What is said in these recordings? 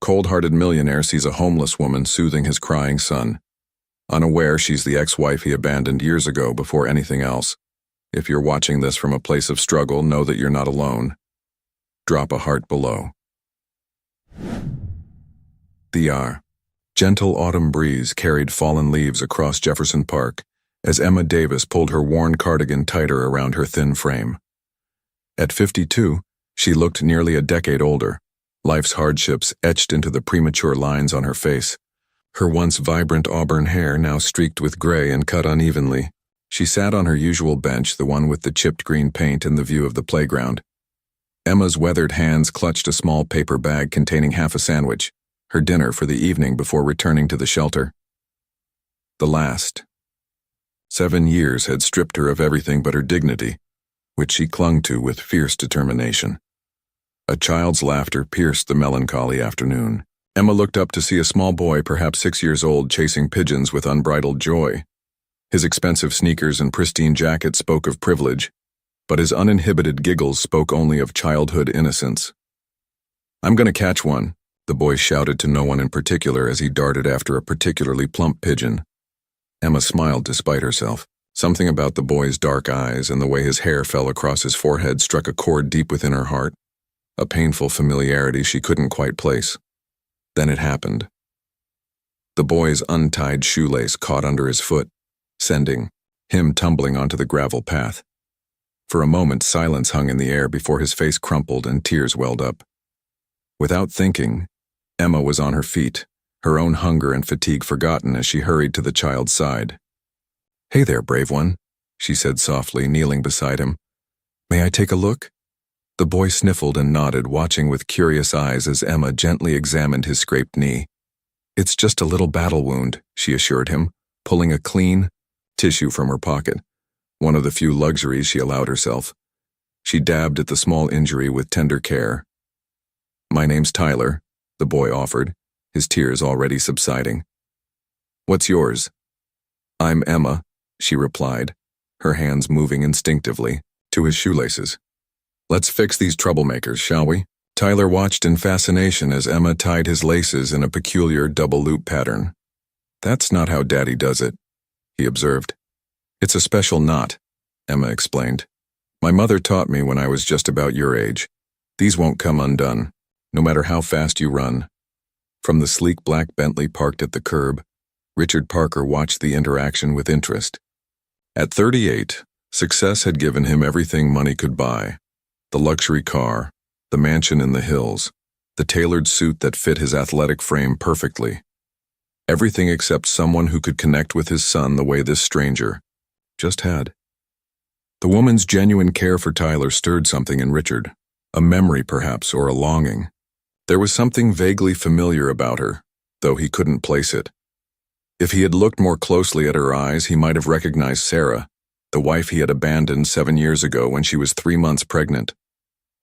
cold-hearted millionaire sees a homeless woman soothing his crying son. Unaware she's the ex-wife he abandoned years ago before anything else. If you're watching this from a place of struggle, know that you're not alone. Drop a heart below. The gentle autumn breeze carried fallen leaves across Jefferson Park as Emma Davis pulled her worn cardigan tighter around her thin frame. At 52, she looked nearly a decade older, life's hardships etched into the premature lines on her face. Her once vibrant auburn hair now streaked with gray and cut unevenly. She sat on her usual bench, the one with the chipped green paint and the view of the playground. Emma's weathered hands clutched a small paper bag containing half a sandwich, her dinner for the evening before returning to the shelter. The last 7 years had stripped her of everything but her dignity, which she clung to with fierce determination. A child's laughter pierced the melancholy afternoon. Emma looked up to see a small boy, perhaps 6 years old, chasing pigeons with unbridled joy. His expensive sneakers and pristine jacket spoke of privilege, but his uninhibited giggles spoke only of childhood innocence. "I'm going to catch one," the boy shouted to no one in particular as he darted after a particularly plump pigeon. Emma smiled despite herself. Something about the boy's dark eyes and the way his hair fell across his forehead struck a chord deep within her heart, a painful familiarity she couldn't quite place. Then it happened. The boy's untied shoelace caught under his foot, sending him tumbling onto the gravel path. For a moment, silence hung in the air before his face crumpled and tears welled up. Without thinking, Emma was on her feet, her own hunger and fatigue forgotten as she hurried to the child's side. "Hey there, brave one," she said softly, kneeling beside him. "May I take a look?" The boy sniffled and nodded, watching with curious eyes as Emma gently examined his scraped knee. "It's just a little battle wound," she assured him, pulling a clean tissue from her pocket, one of the few luxuries she allowed herself. She dabbed at the small injury with tender care. "My name's Tyler," the boy offered, his tears already subsiding. "What's yours?" "I'm Emma," she replied, her hands moving instinctively to his shoelaces. "Let's fix these troublemakers, shall we?" Tyler watched in fascination as Emma tied his laces in a peculiar double-loop pattern. "That's not how Daddy does it," he observed. "It's a special knot," Emma explained. "My mother taught me when I was just about your age. These won't come undone, no matter how fast you run." From the sleek black Bentley parked at the curb, Richard Parker watched the interaction with interest. At 38, success had given him everything money could buy. The luxury car, the mansion in the hills, the tailored suit that fit his athletic frame perfectly. Everything except someone who could connect with his son the way this stranger just had. The woman's genuine care for Tyler stirred something in Richard, a memory perhaps, or a longing. There was something vaguely familiar about her, though he couldn't place it. If he had looked more closely at her eyes, he might have recognized Sarah, the wife he had abandoned 7 years ago when she was 3 months pregnant.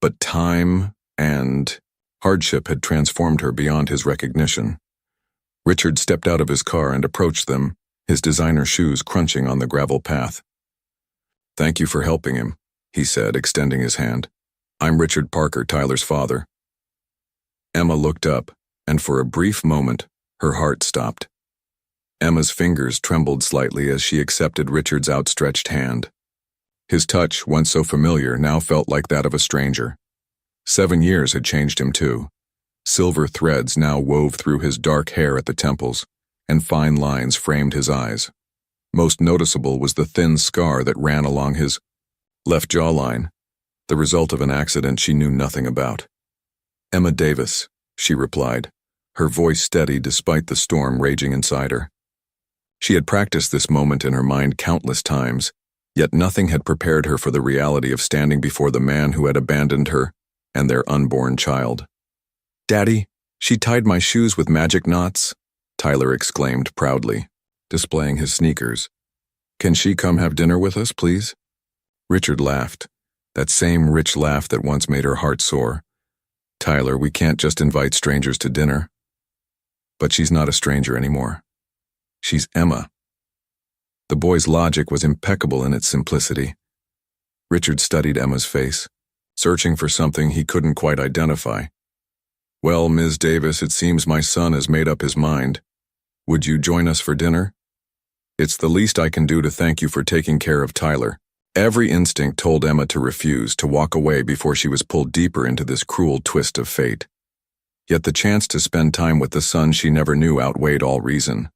But time and hardship had transformed her beyond his recognition. Richard stepped out of his car and approached them, his designer shoes crunching on the gravel path. "Thank you for helping him," he said, extending his hand. "I'm Richard Parker, Tyler's father." Emma looked up, and for a brief moment, her heart stopped. Emma's fingers trembled slightly as she accepted Richard's outstretched hand. His touch, once so familiar, now felt like that of a stranger. 7 years had changed him too. Silver threads now wove through his dark hair at the temples, and fine lines framed his eyes. Most noticeable was the thin scar that ran along his left jawline, the result of an accident she knew nothing about. "Emma Davis," she replied, her voice steady despite the storm raging inside her. She had practiced this moment in her mind countless times, yet nothing had prepared her for the reality of standing before the man who had abandoned her and their unborn child. "Daddy, she tied my shoes with magic knots," Tyler exclaimed proudly, displaying his sneakers. "Can she come have dinner with us, please?" Richard laughed, that same rich laugh that once made her heart soar. "Tyler, we can't just invite strangers to dinner." But she's not a stranger anymore. She's Emma. The boy's logic was impeccable in its simplicity. Richard studied Emma's face, searching for something he couldn't quite identify. Well, Ms. Davis, it seems my son has made up his mind. Would you join us for dinner? It's the least I can do to thank you for taking care of Tyler. Every instinct told Emma to refuse, to walk away before she was pulled deeper into this cruel twist of fate. Yet the chance to spend time with the son she never knew outweighed all reason.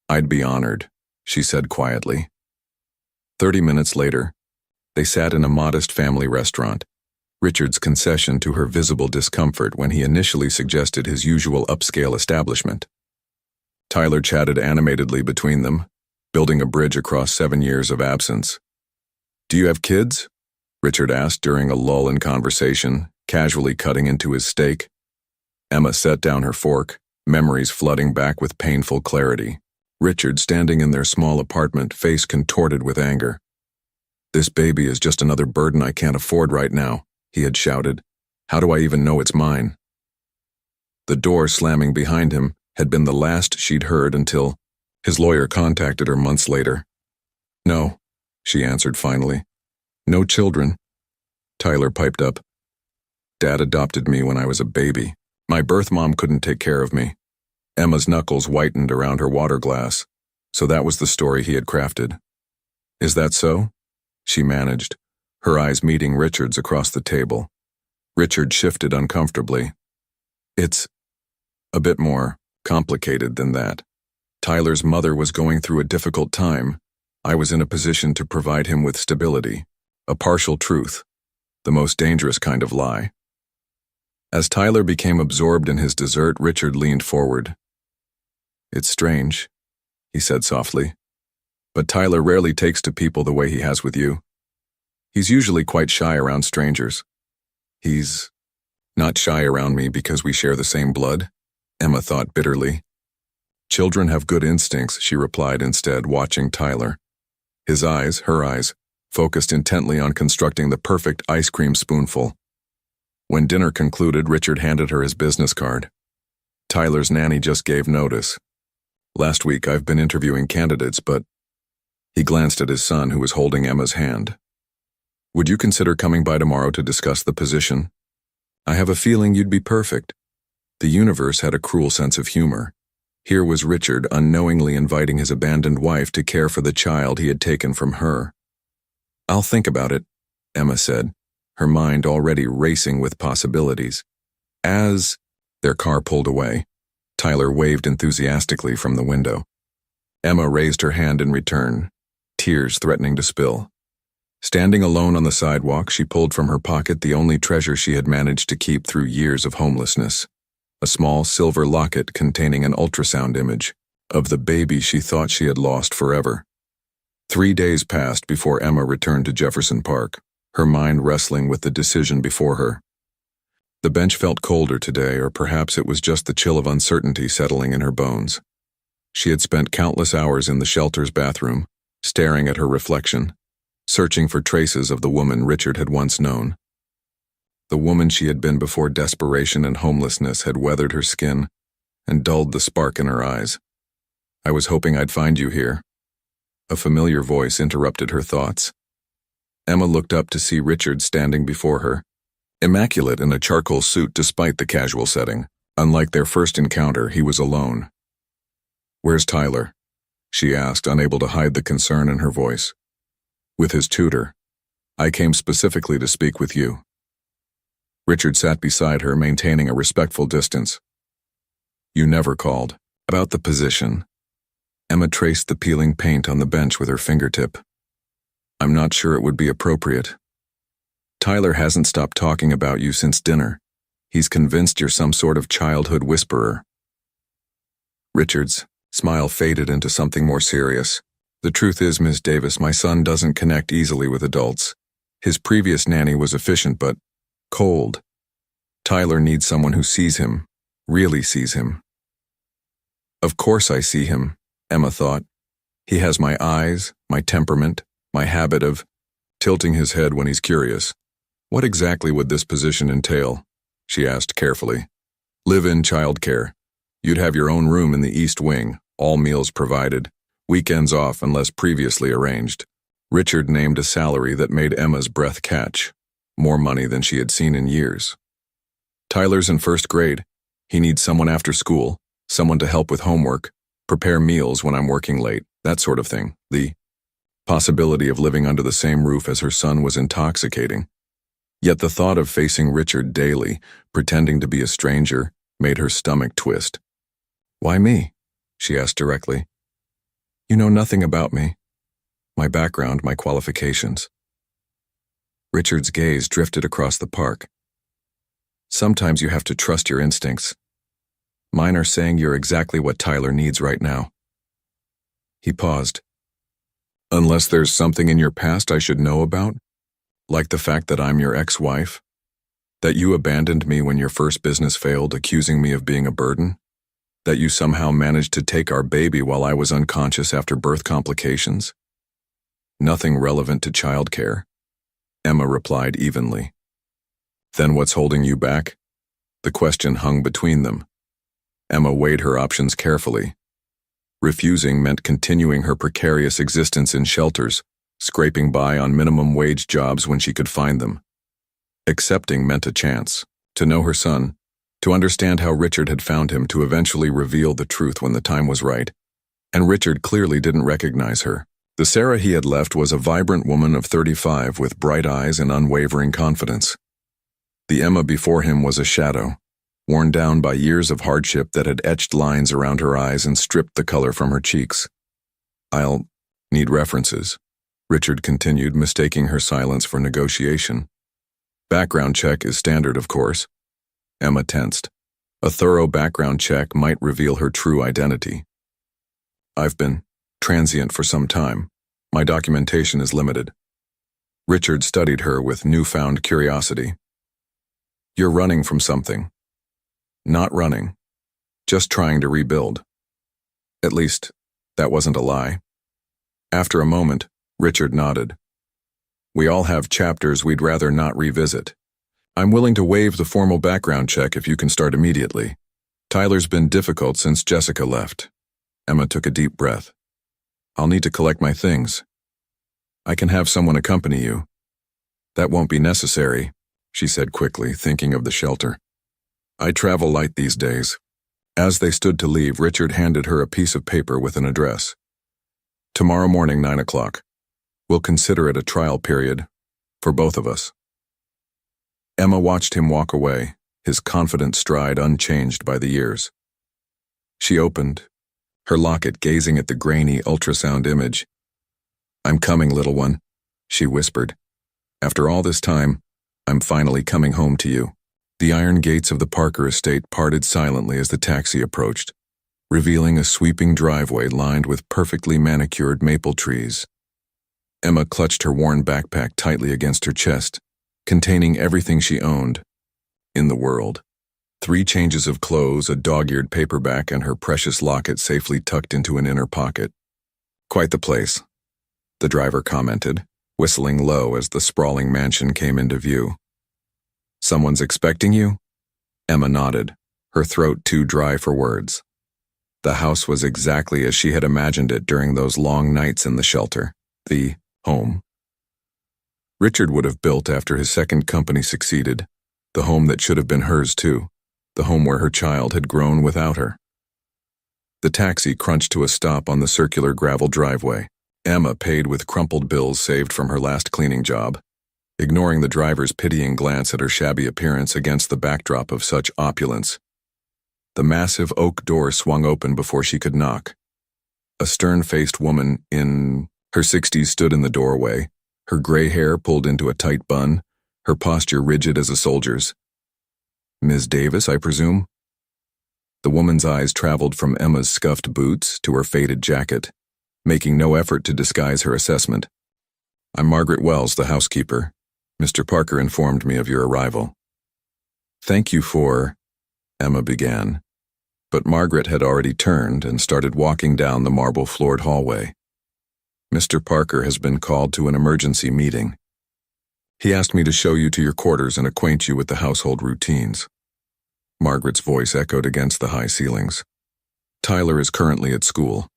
I'd be honored, she said quietly. 30 minutes later, they sat in a modest family restaurant, Richard's concession to her visible discomfort when he initially suggested his usual upscale establishment. Tyler chatted animatedly between them, building a bridge across 7 years of absence. Do you have kids? Richard asked during a lull in conversation, casually cutting into his steak. Emma set down her fork, memories flooding back with painful clarity. Richard standing in their small apartment, face contorted with anger. This baby is just another burden I can't afford right now, he had shouted. How do I even know it's mine? The door slamming behind him had been the last she'd heard until his lawyer contacted her months later. No, she answered finally. No children. Tyler piped up. Dad adopted me when I was a baby. My birth mom couldn't take care of me. Emma's knuckles whitened around her water glass. So that was the story he had crafted. Is that so? She managed, her eyes meeting Richard's across the table. Richard shifted uncomfortably. It's a bit more complicated than that. Tyler's mother was going through a difficult time. I was in a position to provide him with stability, a partial truth, the most dangerous kind of lie. As Tyler became absorbed in his dessert, Richard leaned forward. It's strange, he said softly, but Tyler rarely takes to people the way he has with you. He's usually quite shy around strangers. He's not shy around me because we share the same blood, Emma thought bitterly. Children have good instincts, she replied instead, watching Tyler. His eyes, her eyes, focused intently on constructing the perfect ice cream spoonful. When dinner concluded, Richard handed her his business card. Tyler's nanny just gave notice. Last week I've been interviewing candidates, but... He glanced at his son, who was holding Emma's hand. Would you consider coming by tomorrow to discuss the position? I have a feeling you'd be perfect. The universe had a cruel sense of humor. Here was Richard unknowingly inviting his abandoned wife to care for the child he had taken from her. I'll think about it, Emma said, her mind already racing with possibilities. As their car pulled away, Tyler waved enthusiastically from the window. Emma raised her hand in return, tears threatening to spill. Standing alone on the sidewalk, she pulled from her pocket the only treasure she had managed to keep through years of homelessness, a small silver locket containing an ultrasound image of the baby she thought she had lost forever. 3 days passed before Emma returned to Jefferson Park, her mind wrestling with the decision before her. The bench felt colder today, or perhaps it was just the chill of uncertainty settling in her bones. She had spent countless hours in the shelter's bathroom, staring at her reflection, searching for traces of the woman Richard had once known. The woman she had been before desperation and homelessness had weathered her skin and dulled the spark in her eyes. I was hoping I'd find you here. A familiar voice interrupted her thoughts. Emma looked up to see Richard standing before her, immaculate in a charcoal suit despite the casual setting. Unlike their first encounter, he was alone. Where's Tyler? She asked, unable to hide the concern in her voice. With his tutor. I came specifically to speak with you. Richard sat beside her, maintaining a respectful distance. You never called. About the position. Emma traced the peeling paint on the bench with her fingertip. I'm not sure it would be appropriate. Tyler hasn't stopped talking about you since dinner. He's convinced you're some sort of childhood whisperer. Richard's smile faded into something more serious. The truth is, Ms. Davis, my son doesn't connect easily with adults. His previous nanny was efficient but cold. Tyler needs someone who sees him, really sees him. Of course I see him, Emma thought. He has my eyes, my temperament, my habit of tilting his head when he's curious. What exactly would this position entail? She asked carefully. Live-in childcare. You'd have your own room in the East Wing, all meals provided, weekends off unless previously arranged. Richard named a salary that made Emma's breath catch, more money than she had seen in years. Tyler's in first grade. He needs someone after school, someone to help with homework, prepare meals when I'm working late, that sort of thing. The possibility of living under the same roof as her son was intoxicating. Yet the thought of facing Richard daily, pretending to be a stranger, made her stomach twist. "Why me?" she asked directly. "You know nothing about me. My background, my qualifications." Richard's gaze drifted across the park. "Sometimes you have to trust your instincts. Mine are saying you're exactly what Tyler needs right now." He paused. "Unless there's something in your past I should know about? Like the fact that I'm your ex-wife? That you abandoned me when your first business failed, accusing me of being a burden? That you somehow managed to take our baby while I was unconscious after birth complications?" "Nothing relevant to childcare," Emma replied evenly. "Then what's holding you back?" The question hung between them. Emma weighed her options carefully. Refusing meant continuing her precarious existence in shelters, scraping by on minimum wage jobs when she could find them. Accepting meant a chance to know her son, to understand how Richard had found him, to eventually reveal the truth when the time was right. And Richard clearly didn't recognize her. The Sarah he had left was a vibrant woman of 35 with bright eyes and unwavering confidence. The Emma before him was a shadow, worn down by years of hardship that had etched lines around her eyes and stripped the color from her cheeks. "I'll need references," Richard continued, mistaking her silence for negotiation. "Background check is standard, of course." Emma tensed. A thorough background check might reveal her true identity. "I've been transient for some time. My documentation is limited." Richard studied her with newfound curiosity. "You're running from something." "Not running. Just trying to rebuild." At least, that wasn't a lie. After a moment, Richard nodded. "We all have chapters we'd rather not revisit. I'm willing to waive the formal background check if you can start immediately. Tyler's been difficult since Jessica left." Emma took a deep breath. "I'll need to collect my things. I can have someone accompany you." "That won't be necessary," she said quickly, thinking of the shelter. "I travel light these days." As they stood to leave, Richard handed her a piece of paper with an address. "Tomorrow morning, 9 o'clock. We'll consider it a trial period, for both of us." Emma watched him walk away, his confident stride unchanged by the years. She opened her locket, gazing at the grainy ultrasound image. "I'm coming, little one," she whispered. "After all this time, I'm finally coming home to you." The iron gates of the Parker estate parted silently as the taxi approached, revealing a sweeping driveway lined with perfectly manicured maple trees. Emma clutched her worn backpack tightly against her chest, containing everything she owned in the world. 3 changes of clothes, a dog-eared paperback, and her precious locket safely tucked into an inner pocket. "Quite the place," the driver commented, whistling low as the sprawling mansion came into view. "Someone's expecting you?" Emma nodded, her throat too dry for words. The house was exactly as she had imagined it during those long nights in the shelter, the home Richard would have built after his second company succeeded, the home that should have been hers too, the home where her child had grown without her. The taxi crunched to a stop on the circular gravel driveway. Emma paid with crumpled bills saved from her last cleaning job, ignoring the driver's pitying glance at her shabby appearance against the backdrop of such opulence. The massive oak door swung open before she could knock. A stern-faced woman in her 60s stood in the doorway, her gray hair pulled into a tight bun, her posture rigid as a soldier's. "Ms. Davis, I presume?" The woman's eyes traveled from Emma's scuffed boots to her faded jacket, making no effort to disguise her assessment. "I'm Margaret Wells, the housekeeper. Mr. Parker informed me of your arrival." "Thank you for—" Emma began, but Margaret had already turned and started walking down the marble-floored hallway. "Mr. Parker has been called to an emergency meeting. He asked me to show you to your quarters and acquaint you with the household routines." Margaret's voice echoed against the high ceilings. "Tyler is currently at school.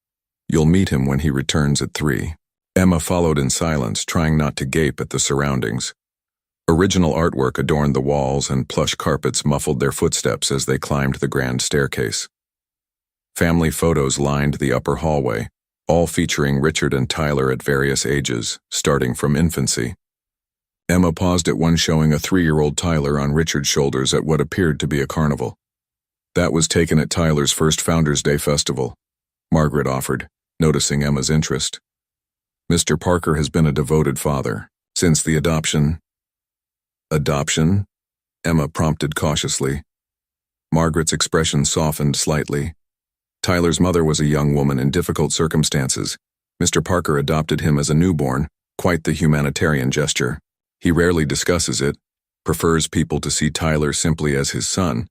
You'll meet him when he returns at 3. Emma followed in silence, trying not to gape at the surroundings. Original artwork adorned the walls and plush carpets muffled their footsteps as they climbed the grand staircase. Family photos lined the upper hallway, all featuring Richard and Tyler at various ages, starting from infancy. Emma paused at one showing a 3-year-old Tyler on Richard's shoulders at what appeared to be a carnival. That was taken at Tyler's first Founders' Day festival, Margaret offered, noticing Emma's interest. Mr. Parker has been a devoted father since the adoption. Adoption? Emma prompted cautiously. Margaret's expression softened slightly. Tyler's mother was a young woman in difficult circumstances. Mr. Parker adopted him as a newborn, quite the humanitarian gesture. He rarely discusses it, prefers people to see Tyler simply as his son,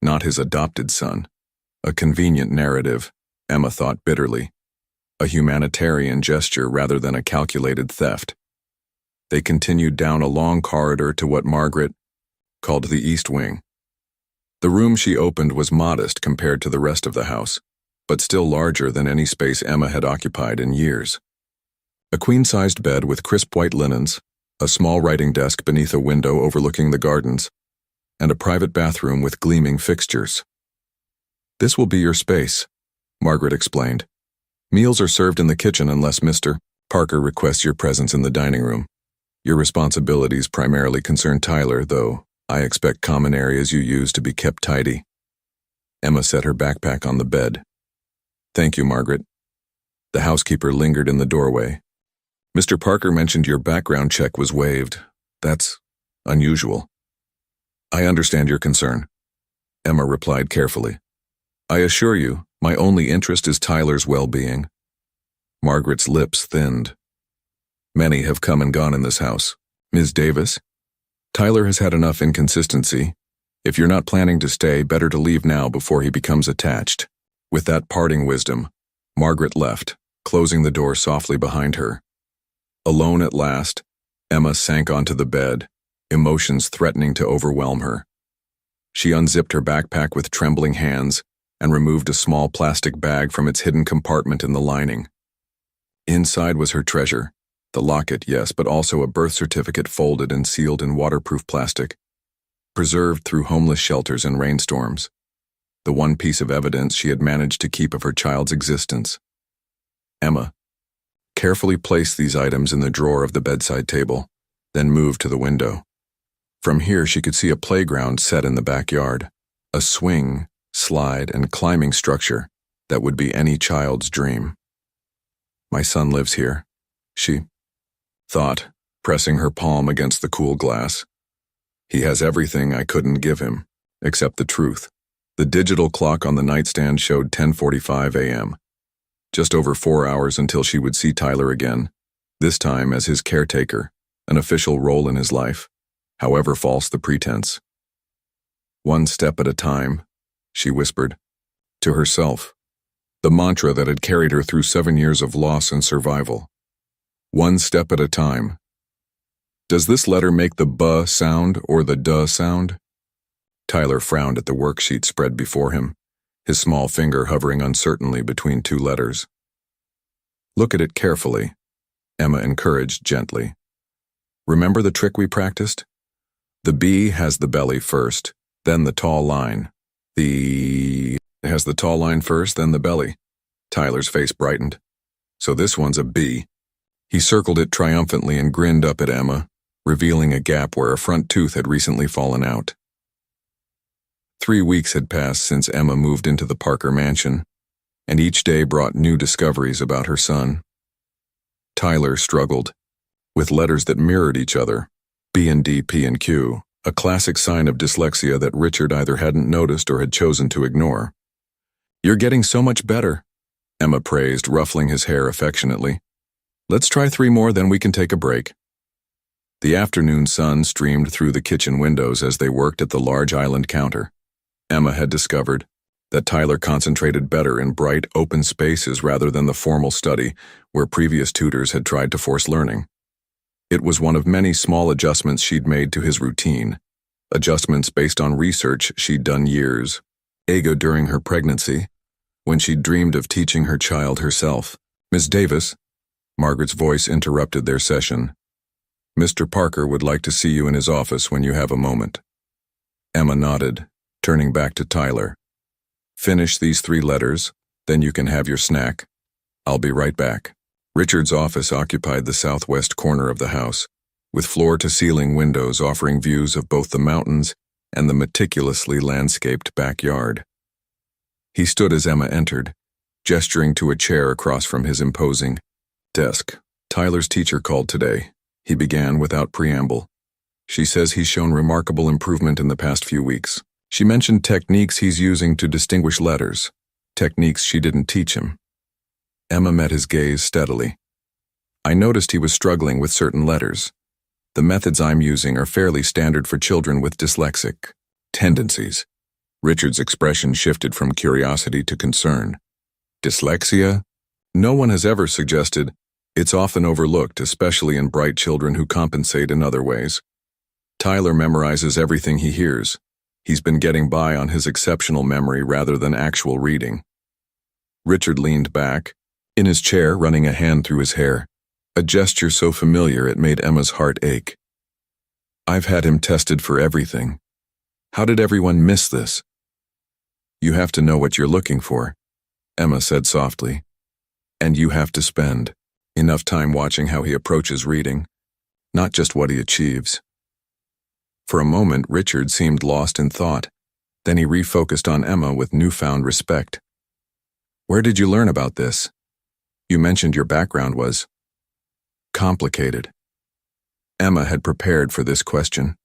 not his adopted son. A convenient narrative, Emma thought bitterly. A humanitarian gesture rather than a calculated theft. They continued down a long corridor to what Margaret called the East Wing. The room she opened was modest compared to the rest of the house, but still larger than any space Emma had occupied in years. A queen-sized bed with crisp white linens, a small writing desk beneath a window overlooking the gardens, and a private bathroom with gleaming fixtures. "This will be your space," Margaret explained. "Meals are served in the kitchen unless Mr. Parker requests your presence in the dining room. Your responsibilities primarily concern Tyler, though I expect common areas you use to be kept tidy." Emma set her backpack on the bed. "Thank you, Margaret." The housekeeper lingered in the doorway. "Mr. Parker mentioned your background check was waived. That's unusual." "I understand your concern," Emma replied carefully. "I assure you, my only interest is Tyler's well-being." Margaret's lips thinned. "Many have come and gone in this house. Ms. Davis, Tyler has had enough inconsistency. If you're not planning to stay, better to leave now before he becomes attached." With that parting wisdom, Margaret left, closing the door softly behind her. Alone at last, Emma sank onto the bed, emotions threatening to overwhelm her. She unzipped her backpack with trembling hands and removed a small plastic bag from its hidden compartment in the lining. Inside was her treasure. The locket, yes, but also a birth certificate folded and sealed in waterproof plastic, preserved through homeless shelters and rainstorms. The one piece of evidence she had managed to keep of her child's existence. Emma carefully placed these items in the drawer of the bedside table, then moved to the window. From here she could see a playground set in the backyard, a swing, slide, and climbing structure that would be any child's dream. "My son lives here," she thought, pressing her palm against the cool glass. "He has everything I couldn't give him, except the truth." The digital clock on the nightstand showed 10:45 a.m. Just over 4 hours until she would see Tyler again, this time as his caretaker, an official role in his life, however false the pretense. "One step at a time," she whispered, to herself, the mantra that had carried her through 7 years of loss and survival. One step at a time. Does this letter make the "b" sound or the "d" sound? Tyler frowned at the worksheet spread before him, his small finger hovering uncertainly between 2 letters. "Look at it carefully," Emma encouraged gently. "Remember the trick we practiced? The B has the belly first, then the tall line. The has the tall line first, then the belly." Tyler's face brightened. "So this one's a B." He circled it triumphantly and grinned up at Emma, revealing a gap where a front tooth had recently fallen out. 3 weeks had passed since Emma moved into the Parker mansion, and each day brought new discoveries about her son. Tyler struggled, with letters that mirrored each other, B and D, P and Q, a classic sign of dyslexia that Richard either hadn't noticed or had chosen to ignore. "You're getting so much better," Emma praised, ruffling his hair affectionately. "Let's try 3 more, then we can take a break." The afternoon sun streamed through the kitchen windows as they worked at the large island counter. Emma had discovered that Tyler concentrated better in bright, open spaces rather than the formal study where previous tutors had tried to force learning. It was one of many small adjustments she'd made to his routine, adjustments based on research she'd done years ago during her pregnancy, when she'd dreamed of teaching her child herself. "Miss Davis," Margaret's voice interrupted their session. Mr. Parker would like to see you in his office when you have a moment. Emma nodded, turning back to Tyler. Finish these 3 letters, then you can have your snack. I'll be right back. Richard's office occupied the southwest corner of the house, with floor-to-ceiling windows offering views of both the mountains and the meticulously landscaped backyard. He stood as Emma entered, gesturing to a chair across from his imposing desk. Tyler's teacher called today. He began without preamble. She says he's shown remarkable improvement in the past few weeks. She mentioned techniques he's using to distinguish letters, techniques she didn't teach him. Emma met his gaze steadily. I noticed he was struggling with certain letters. The methods I'm using are fairly standard for children with dyslexic tendencies. Richard's expression shifted from curiosity to concern. Dyslexia? No one has ever suggested. It's often overlooked, especially in bright children who compensate in other ways. Tyler memorizes everything he hears. He's been getting by on his exceptional memory rather than actual reading. Richard leaned back, in his chair, running a hand through his hair, a gesture so familiar it made Emma's heart ache. I've had him tested for everything. How did everyone miss this? You have to know what you're looking for, Emma said softly. And you have to spend enough time watching how he approaches reading, not just what he achieves. For a moment, Richard seemed lost in thought. Then he refocused on Emma with newfound respect. Where did you learn about this? You mentioned your background was complicated. Emma had prepared for this question.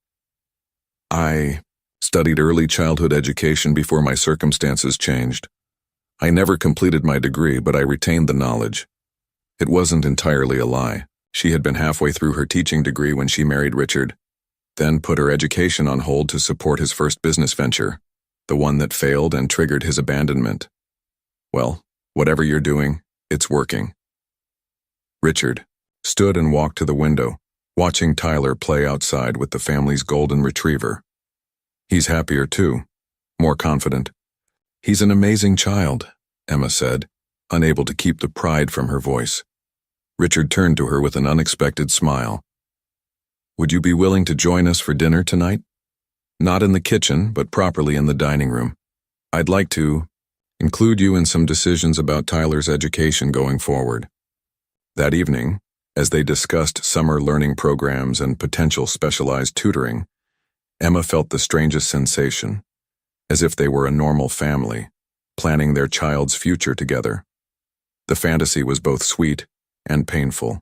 I studied early childhood education before my circumstances changed. I never completed my degree, but I retained the knowledge. It wasn't entirely a lie. She had been halfway through her teaching degree when she married Richard, then put her education on hold to support his first business venture, the one that failed and triggered his abandonment. Well, whatever you're doing, it's working. Richard stood and walked to the window, watching Tyler play outside with the family's golden retriever. He's happier too, more confident. He's an amazing child, Emma said, unable to keep the pride from her voice. Richard turned to her with an unexpected smile. Would you be willing to join us for dinner tonight? Not in the kitchen, but properly in the dining room. I'd like to include you in some decisions about Tyler's education going forward. That evening, as they discussed summer learning programs and potential specialized tutoring, Emma felt the strangest sensation, as if they were a normal family, planning their child's future together. The fantasy was both sweet and painful.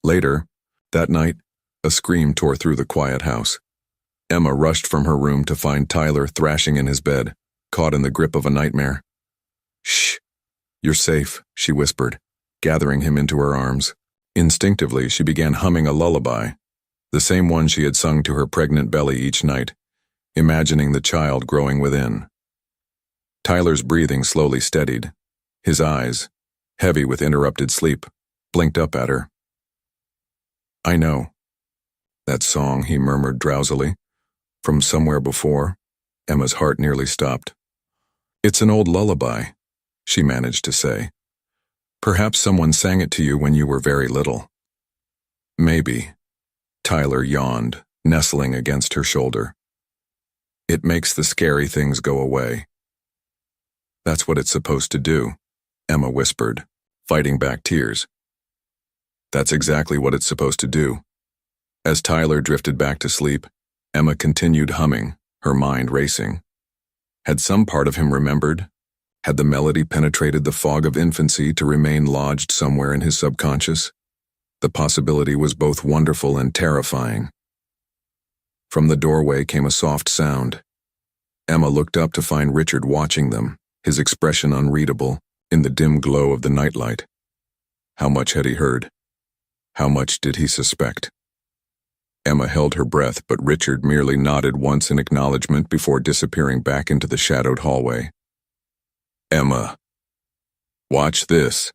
Later, that night, a scream tore through the quiet house. Emma rushed from her room to find Tyler thrashing in his bed, caught in the grip of a nightmare. Shh, you're safe, she whispered, gathering him into her arms. Instinctively, she began humming a lullaby, the same one she had sung to her pregnant belly each night, imagining the child growing within. Tyler's breathing slowly steadied. His eyes, heavy with interrupted sleep, blinked up at her. I know. That song, he murmured drowsily. From somewhere before, Emma's heart nearly stopped. It's an old lullaby, she managed to say. Perhaps someone sang it to you when you were very little. Maybe. Tyler yawned, nestling against her shoulder. It makes the scary things go away. That's what it's supposed to do, Emma whispered, fighting back tears. That's exactly what it's supposed to do. As Tyler drifted back to sleep, Emma continued humming, her mind racing. Had some part of him remembered? Had the melody penetrated the fog of infancy to remain lodged somewhere in his subconscious? The possibility was both wonderful and terrifying. From the doorway came a soft sound. Emma looked up to find Richard watching them, his expression unreadable, in the dim glow of the nightlight. How much had he heard? How much did he suspect? Emma held her breath, but Richard merely nodded once in acknowledgement before disappearing back into the shadowed hallway. Emma. Watch this,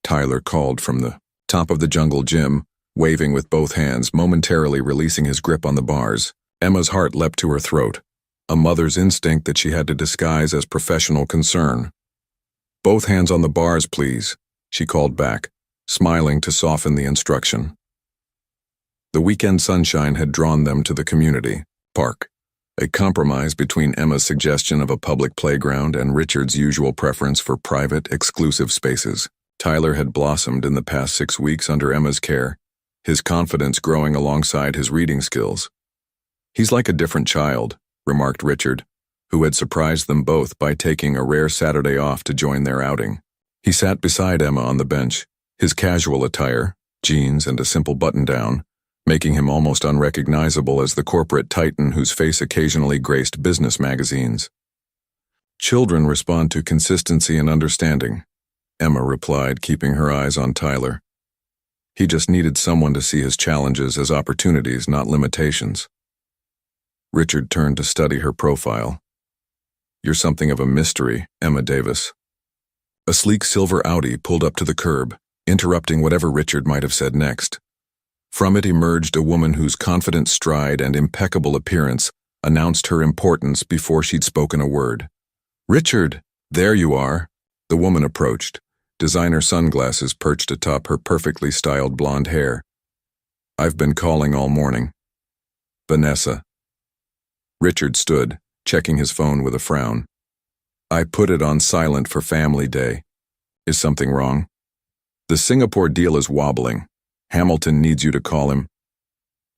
Tyler called from the top of the jungle gym, waving with both hands, momentarily releasing his grip on the bars. Emma's heart leapt to her throat, a mother's instinct that she had to disguise as professional concern. Both hands on the bars, please, she called back, smiling to soften the instruction. The weekend sunshine had drawn them to the community park, a compromise between Emma's suggestion of a public playground and Richard's usual preference for private, exclusive spaces. Tyler had blossomed in the past 6 weeks under Emma's care, his confidence growing alongside his reading skills. "He's like a different child," remarked Richard, who had surprised them both by taking a rare Saturday off to join their outing. He sat beside Emma on the bench, his casual attire, jeans and a simple button-down, making him almost unrecognizable as the corporate titan whose face occasionally graced business magazines. "Children respond to consistency and understanding," Emma replied, keeping her eyes on Tyler. "He just needed someone to see his challenges as opportunities, not limitations." Richard turned to study her profile. "You're something of a mystery, Emma Davis." A sleek silver Audi pulled up to the curb, interrupting whatever Richard might have said next. From it emerged a woman whose confident stride and impeccable appearance announced her importance before she'd spoken a word. "Richard, there you are." The woman approached, designer sunglasses perched atop her perfectly styled blonde hair. "I've been calling all morning." "Vanessa." Richard stood, checking his phone with a frown. "I put it on silent for family day. Is something wrong?" "The Singapore deal is wobbling. Hamilton needs you to call him."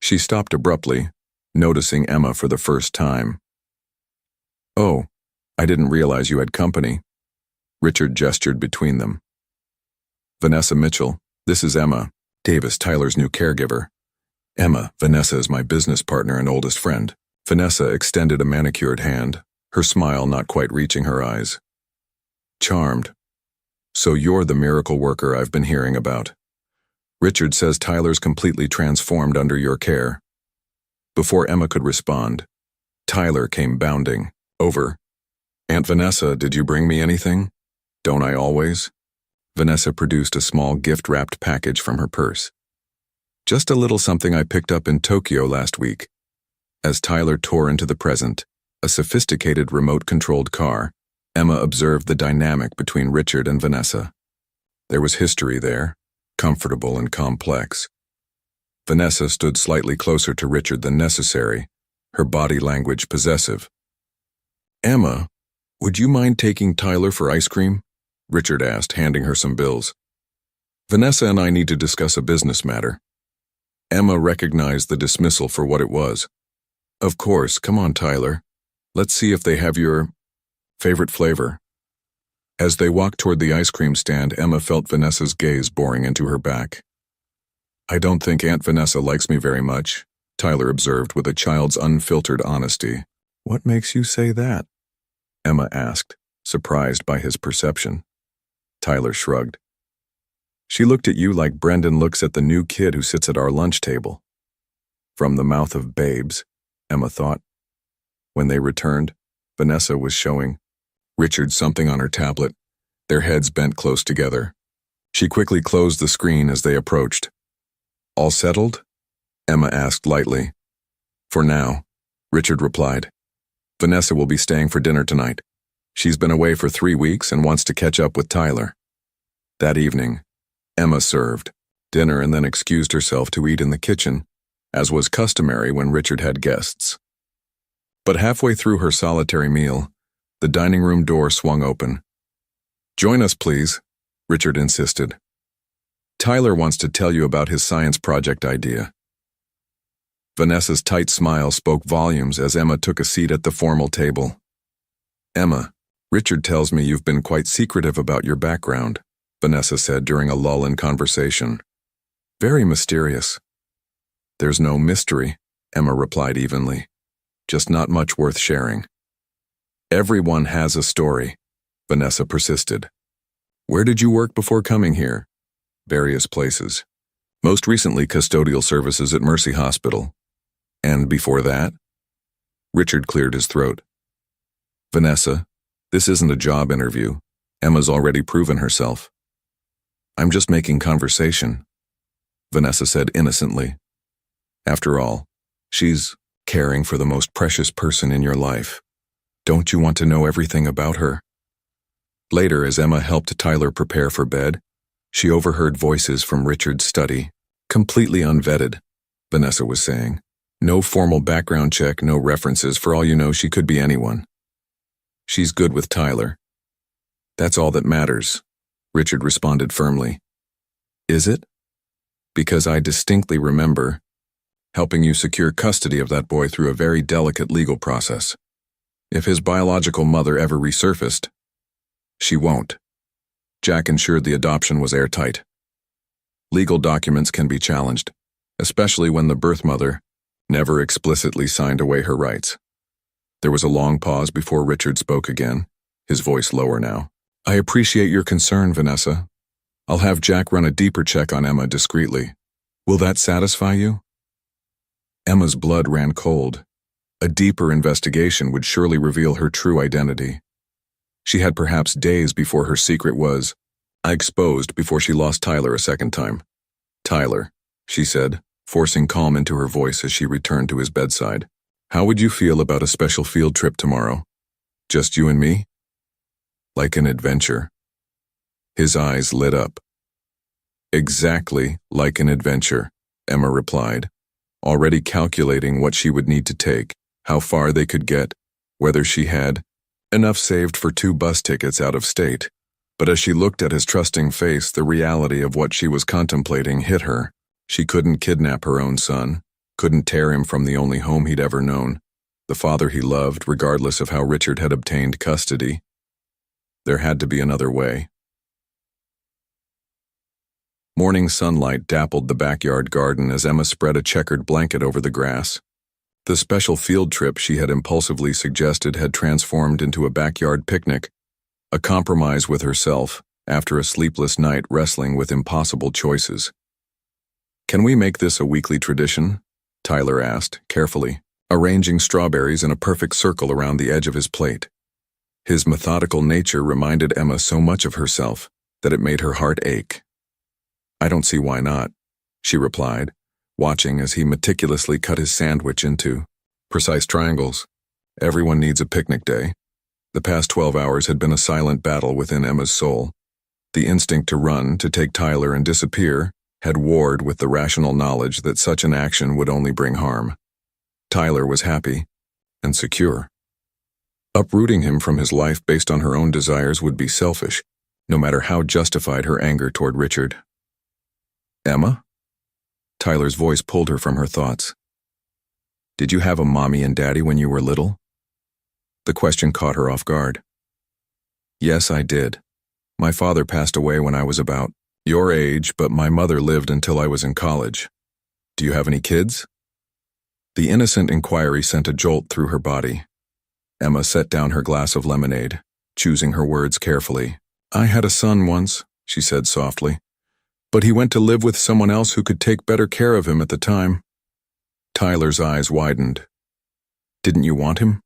She stopped abruptly, noticing Emma for the first time. "Oh, I didn't realize you had company." Richard gestured between them. "Vanessa Mitchell, this is Emma Davis, Tyler's new caregiver." "Emma, Vanessa is my business partner and oldest friend." Vanessa extended a manicured hand, her smile not quite reaching her eyes. "Charmed. So you're the miracle worker I've been hearing about. Richard says Tyler's completely transformed under your care." Before Emma could respond, Tyler came bounding over. "Aunt Vanessa, did you bring me anything? Don't I always?" Vanessa produced a small gift-wrapped package from her purse. "Just a little something I picked up in Tokyo last week." As Tyler tore into the present, a sophisticated remote-controlled car, Emma observed the dynamic between Richard and Vanessa. There was history there, comfortable and complex. Vanessa stood slightly closer to Richard than necessary, her body language possessive. "Emma, would you mind taking Tyler for ice cream?" Richard asked, handing her some bills. "Vanessa and I need to discuss a business matter." Emma recognized the dismissal for what it was. "Of course, come on, Tyler. Let's see if they have your favorite flavor." As they walked toward the ice cream stand, Emma felt Vanessa's gaze boring into her back. "I don't think Aunt Vanessa likes me very much," Tyler observed with a child's unfiltered honesty. "What makes you say that?" Emma asked, surprised by his perception. Tyler shrugged. "She looked at you like Brendan looks at the new kid who sits at our lunch table." From the mouth of babes, Emma thought. When they returned, Vanessa was showing Richard something on her tablet, their heads bent close together. She quickly closed the screen as they approached. "All settled?" Emma asked lightly. "For now," Richard replied. "Vanessa will be staying for dinner tonight. She's been away for 3 weeks and wants to catch up with Tyler." That evening, Emma served dinner and then excused herself to eat in the kitchen, as was customary when Richard had guests. But halfway through her solitary meal, the dining room door swung open. "Join us, please," Richard insisted. "Tyler wants to tell you about his science project idea." Vanessa's tight smile spoke volumes as Emma took a seat at the formal table. "Emma, Richard tells me you've been quite secretive about your background," Vanessa said during a lull in conversation. "Very mysterious." "There's no mystery," Emma replied evenly. "Just not much worth sharing." "Everyone has a story," Vanessa persisted. "Where did you work before coming here?" "Various places. Most recently custodial services at Mercy Hospital." "And before that?" Richard cleared his throat. "Vanessa, this isn't a job interview. Emma's already proven herself." "I'm just making conversation," Vanessa said innocently. "After all, she's caring for the most precious person in your life. Don't you want to know everything about her?" Later, as Emma helped Tyler prepare for bed, she overheard voices from Richard's study, completely unvetted. Vanessa was saying. No formal background check, no references. For all you know, she could be anyone. She's good with Tyler. That's all that matters, Richard responded firmly. Is it? Because I distinctly remember helping you secure custody of that boy through a very delicate legal process. If his biological mother ever resurfaced, she won't. Jack ensured the adoption was airtight. Legal documents can be challenged, especially when the birth mother never explicitly signed away her rights. There was a long pause before Richard spoke again, his voice lower now. I appreciate your concern, Vanessa. I'll have Jack run a deeper check on Emma discreetly. Will that satisfy you? Emma's blood ran cold. A deeper investigation would surely reveal her true identity. She had perhaps days before her secret was exposed before she lost Tyler a second time. Tyler, she said, forcing calm into her voice as she returned to his bedside. How would you feel about a special field trip tomorrow? Just you and me? Like an adventure. His eyes lit up. Exactly like an adventure, Emma replied, already calculating what she would need to take, how far they could get, whether she had enough saved for 2 bus tickets out of state. But as she looked at his trusting face, the reality of what she was contemplating hit her. She couldn't kidnap her own son, couldn't tear him from the only home he'd ever known, the father he loved, regardless of how Richard had obtained custody. There had to be another way. Morning sunlight dappled the backyard garden as Emma spread a checkered blanket over the grass. The special field trip she had impulsively suggested had transformed into a backyard picnic, a compromise with herself after a sleepless night wrestling with impossible choices. Can we make this a weekly tradition? Tyler asked, carefully, arranging strawberries in a perfect circle around the edge of his plate. His methodical nature reminded Emma so much of herself that it made her heart ache. I don't see why not, she replied, watching as he meticulously cut his sandwich into precise triangles. Everyone needs a picnic day. The past 12 hours had been a silent battle within Emma's soul. The instinct to run, to take Tyler and disappear, had warred with the rational knowledge that such an action would only bring harm. Tyler was happy and secure. Uprooting him from his life based on her own desires would be selfish, no matter how justified her anger toward Richard. Emma? Tyler's voice pulled her from her thoughts. Did you have a mommy and daddy when you were little? The question caught her off guard. Yes, I did. My father passed away when I was about your age, but my mother lived until I was in college. Do you have any kids? The innocent inquiry sent a jolt through her body. Emma set down her glass of lemonade, choosing her words carefully. I had a son once, she said softly, but he went to live with someone else who could take better care of him at the time. Tyler's eyes widened. Didn't you want him?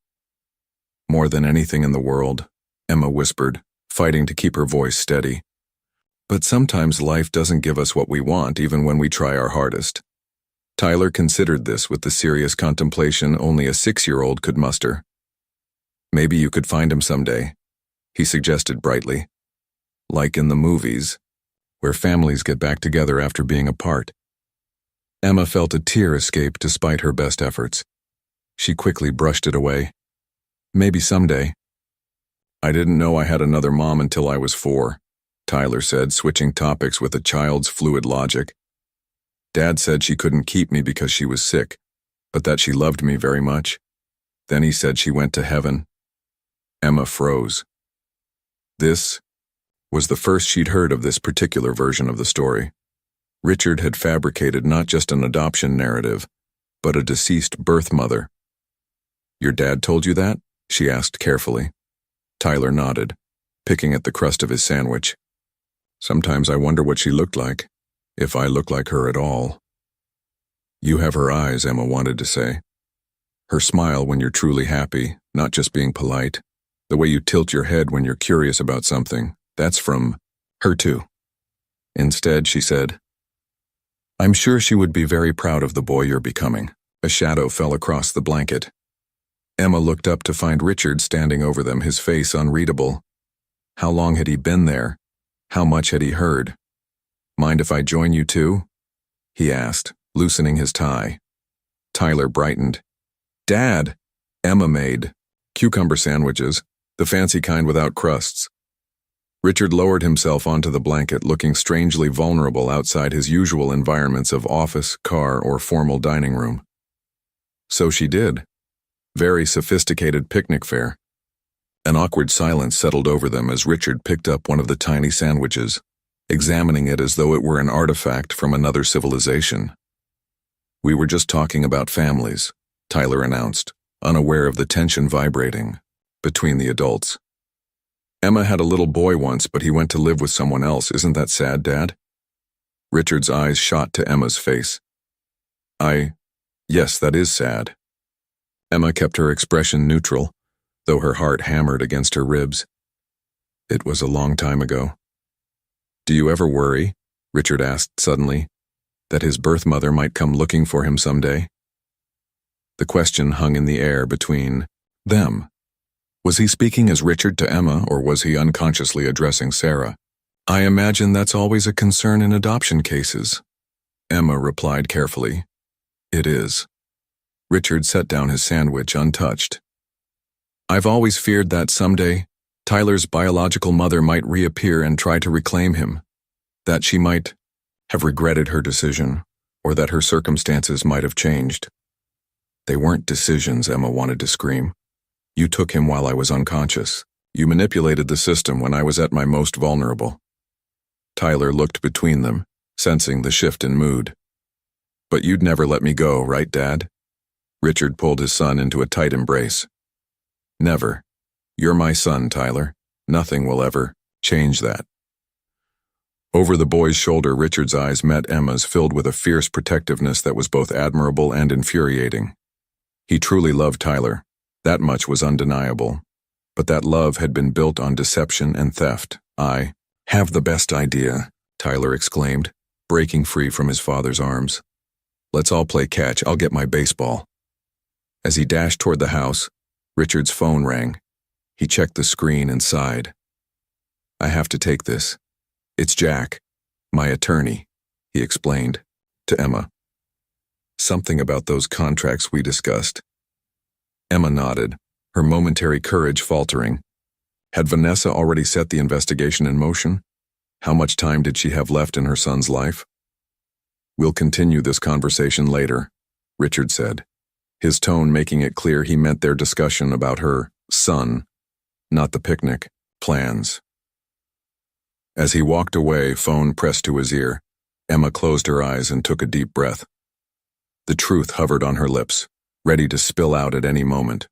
More than anything in the world, Emma whispered, fighting to keep her voice steady. But sometimes life doesn't give us what we want even when we try our hardest. Tyler considered this with the serious contemplation only a 6-year-old could muster. Maybe you could find him someday, he suggested brightly. Like in the movies, where families get back together after being apart. Emma felt a tear escape despite her best efforts. She quickly brushed it away. Maybe someday. I didn't know I had another mom until I was 4, Tyler said, switching topics with a child's fluid logic. Dad said she couldn't keep me because she was sick, but that she loved me very much. Then he said she went to heaven. Emma froze. This was the first she'd heard of this particular version of the story. Richard had fabricated not just an adoption narrative, but a deceased birth mother. Your dad told you that? She asked carefully. Tyler nodded, picking at the crust of his sandwich. Sometimes I wonder what she looked like, if I look like her at all. You have her eyes, Emma wanted to say. Her smile when you're truly happy, not just being polite. The way you tilt your head when you're curious about something. That's from her too. Instead, she said, I'm sure she would be very proud of the boy you're becoming. A shadow fell across the blanket. Emma looked up to find Richard standing over them, his face unreadable. How long had he been there? How much had he heard? Mind if I join you too? He asked, loosening his tie. Tyler brightened. "Dad!" Emma made cucumber sandwiches, the fancy kind without crusts. Richard lowered himself onto the blanket, looking strangely vulnerable outside his usual environments of office, car, or formal dining room. So she did. Very sophisticated picnic fare. An awkward silence settled over them as Richard picked up one of the tiny sandwiches, examining it as though it were an artifact from another civilization. "We were just talking about families," Tyler announced, unaware of the tension vibrating between the adults. "Emma had a little boy once, but he went to live with someone else. Isn't that sad, Dad?" Richard's eyes shot to Emma's face. Yes, that is sad." Emma kept her expression neutral, though her heart hammered against her ribs. "It was a long time ago." "Do you ever worry," Richard asked suddenly, "that his birth mother might come looking for him someday?" The question hung in the air between them. Was he speaking as Richard to Emma, or was he unconsciously addressing Sarah? "I imagine that's always a concern in adoption cases," Emma replied carefully. "It is." Richard set down his sandwich untouched. "I've always feared that someday, Tyler's biological mother might reappear and try to reclaim him, that she might have regretted her decision, or that her circumstances might have changed." "They weren't decisions," Emma wanted to scream. "You took him while I was unconscious. You manipulated the system when I was at my most vulnerable." Tyler looked between them, sensing the shift in mood. "But you'd never let me go, right, Dad?" Richard pulled his son into a tight embrace. "Never. You're my son, Tyler. Nothing will ever change that." Over the boy's shoulder, Richard's eyes met Emma's, filled with a fierce protectiveness that was both admirable and infuriating. He truly loved Tyler. That much was undeniable. But that love had been built on deception and theft. "I have the best idea," Tyler exclaimed, breaking free from his father's arms. "Let's all play catch. I'll get my baseball." As he dashed toward the house, Richard's phone rang. He checked the screen and sighed. "I have to take this. It's Jack, my attorney," he explained to Emma. "Something about those contracts we discussed." Emma nodded, her momentary courage faltering. Had Vanessa already set the investigation in motion? How much time did she have left in her son's life? "We'll continue this conversation later," Richard said, his tone making it clear he meant their discussion about her son, not the picnic plans. As he walked away, phone pressed to his ear, Emma closed her eyes and took a deep breath. The truth hovered on her lips, ready to spill out at any moment.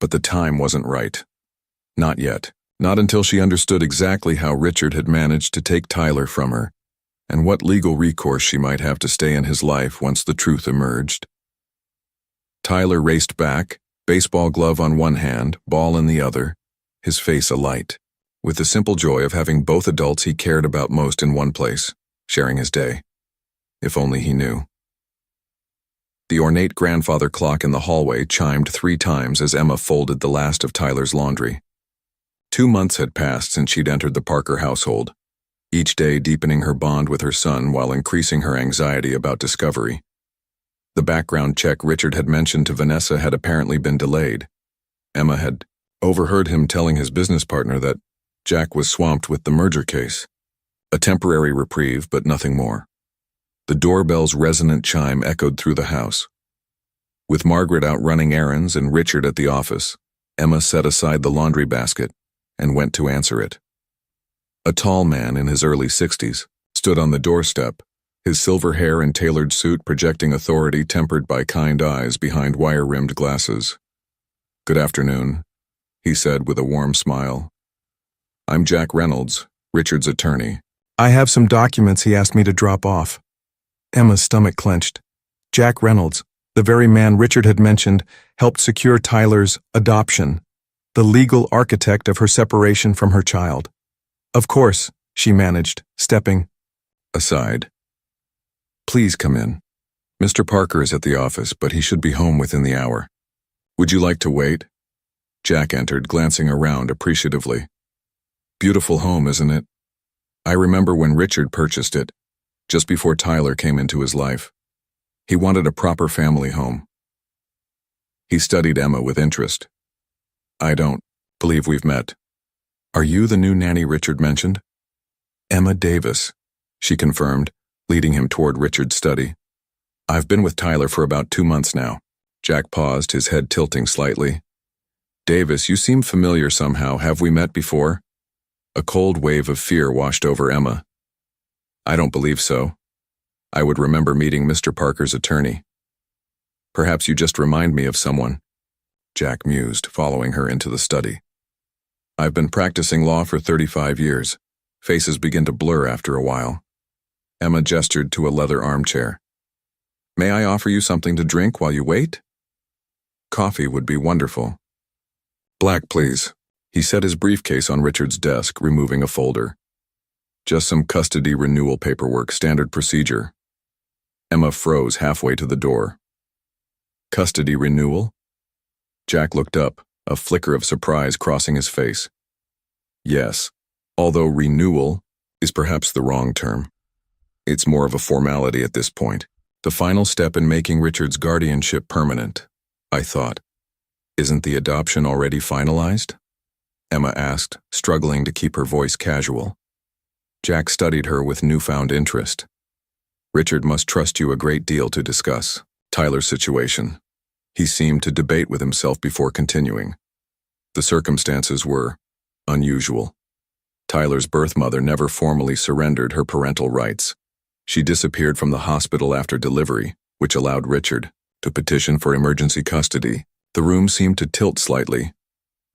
But the time wasn't right. Not yet. Not until she understood exactly how Richard had managed to take Tyler from her, and what legal recourse she might have to stay in his life once the truth emerged. Tyler raced back, baseball glove on one hand, ball in the other, his face alight, with the simple joy of having both adults he cared about most in one place, sharing his day. If only he knew. The ornate grandfather clock in the hallway chimed 3 times as Emma folded the last of Tyler's laundry. 2 months had passed since she'd entered the Parker household, each day deepening her bond with her son while increasing her anxiety about discovery. The background check Richard had mentioned to Vanessa had apparently been delayed. Emma had overheard him telling his business partner that Jack was swamped with the merger case. A temporary reprieve, but nothing more. The doorbell's resonant chime echoed through the house. With Margaret out running errands and Richard at the office, Emma set aside the laundry basket and went to answer it. A tall man in his early 60s stood on the doorstep, his silver hair and tailored suit projecting authority tempered by kind eyes behind wire-rimmed glasses. "Good afternoon," he said with a warm smile. "I'm Jack Reynolds, Richard's attorney. I have some documents he asked me to drop off." Emma's stomach clenched. Jack Reynolds, the very man Richard had mentioned, helped secure Tyler's adoption, the legal architect of her separation from her child. "Of course," she managed, stepping aside. "Please come in. Mr. Parker is at the office, but he should be home within the hour. Would you like to wait?" Jack entered, glancing around appreciatively. "Beautiful home, isn't it? I remember when Richard purchased it, just before Tyler came into his life. He wanted a proper family home. He studied Emma with interest. I don't believe we've met. Are you the new nanny Richard mentioned? Emma Davis, she confirmed, leading him toward Richard's study. I've been with Tyler for about 2 months now. Jack paused, his head tilting slightly. Davis, you seem familiar somehow. Have we met before? A cold wave of fear washed over Emma. I don't believe so. I would remember meeting Mr. Parker's attorney. Perhaps you just remind me of someone, Jack mused, following her into the study. I've been practicing law for 35 years. Faces begin to blur after a while. Emma gestured to a leather armchair. May I offer you something to drink while you wait? Coffee would be wonderful. Black, please. He set his briefcase on Richard's desk, removing a folder. Just some custody renewal paperwork, standard procedure. Emma froze halfway to the door. Custody renewal? Jack looked up, a flicker of surprise crossing his face. Yes, although renewal is perhaps the wrong term. It's more of a formality at this point, the final step in making Richard's guardianship permanent, I thought. Isn't the adoption already finalized? Emma asked, struggling to keep her voice casual. Jack studied her with newfound interest. Richard must trust you a great deal to discuss Tyler's situation. He seemed to debate with himself before continuing. The circumstances were unusual. Tyler's birth mother never formally surrendered her parental rights. She disappeared from the hospital after delivery, which allowed Richard to petition for emergency custody. The room seemed to tilt slightly.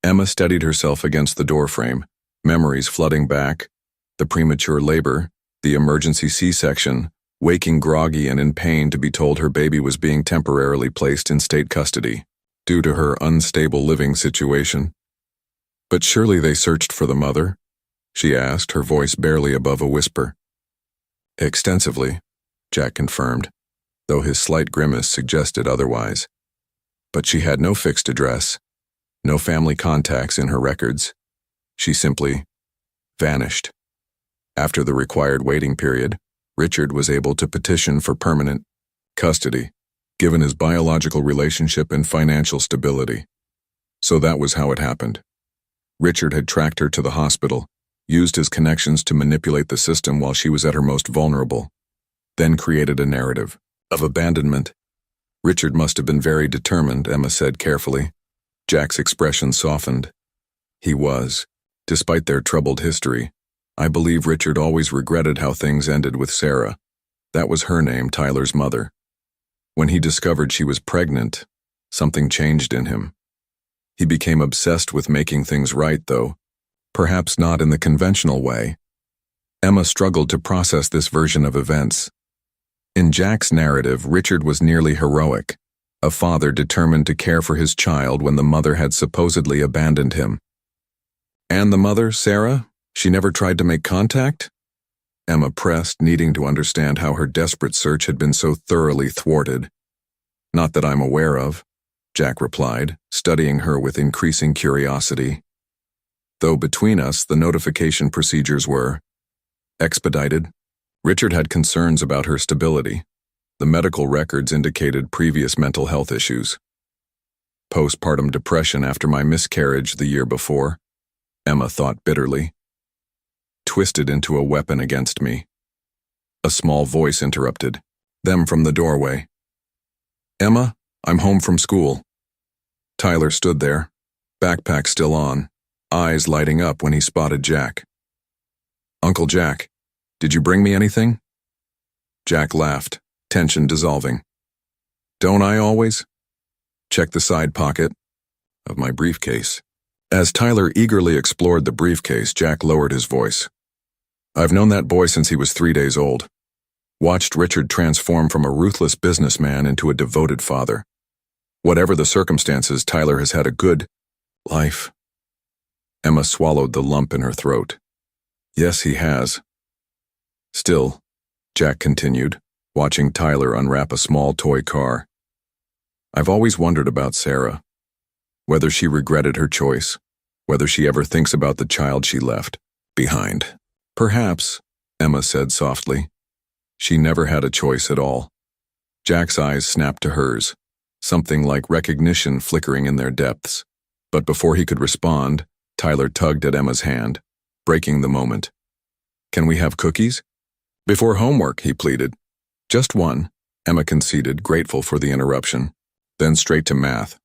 Emma steadied herself against the doorframe, memories flooding back, the premature labor, the emergency C-section, waking groggy and in pain to be told her baby was being temporarily placed in state custody due to her unstable living situation. But surely they searched for the mother? She asked, her voice barely above a whisper. Extensively, Jack confirmed, though his slight grimace suggested otherwise. But she had no fixed address, no family contacts in her records. She simply vanished. After the required waiting period, Richard was able to petition for permanent custody, given his biological relationship and financial stability. So that was how it happened. Richard had tracked her to the hospital, used his connections to manipulate the system while she was at her most vulnerable, then created a narrative of abandonment. Richard must have been very determined, Emma said carefully. Jack's expression softened. He was, despite their troubled history. I believe Richard always regretted how things ended with Sarah. That was her name, Tyler's mother. When he discovered she was pregnant, something changed in him. He became obsessed with making things right, though, perhaps not in the conventional way. Emma struggled to process this version of events. In Jack's narrative, Richard was nearly heroic, a father determined to care for his child when the mother had supposedly abandoned him. And the mother, Sarah? She never tried to make contact? Emma pressed, needing to understand how her desperate search had been so thoroughly thwarted. Not that I'm aware of, Jack replied, studying her with increasing curiosity. Though between us, the notification procedures were expedited. Richard had concerns about her stability. The medical records indicated previous mental health issues. Postpartum depression after my miscarriage the year before, Emma thought bitterly. Twisted into a weapon against me. A small voice interrupted, them from the doorway. Emma, I'm home from school. Tyler stood there, backpack still on, eyes lighting up when he spotted Jack. Uncle Jack, did you bring me anything? Jack laughed, tension dissolving. Don't I always? Check the side pocket of my briefcase. As Tyler eagerly explored the briefcase, Jack lowered his voice. I've known that boy since he was 3 days old. Watched Richard transform from a ruthless businessman into a devoted father. Whatever the circumstances, Tyler has had a good life. Emma swallowed the lump in her throat. Yes, he has. Still, Jack continued, watching Tyler unwrap a small toy car. I've always wondered about Sarah. Whether she regretted her choice, whether she ever thinks about the child she left behind. Perhaps, Emma said softly. She never had a choice at all. Jack's eyes snapped to hers, something like recognition flickering in their depths. But before he could respond, Tyler tugged at Emma's hand, breaking the moment. "Can we have cookies?" "Before homework," he pleaded. "Just one," Emma conceded, grateful for the interruption. Then straight to math.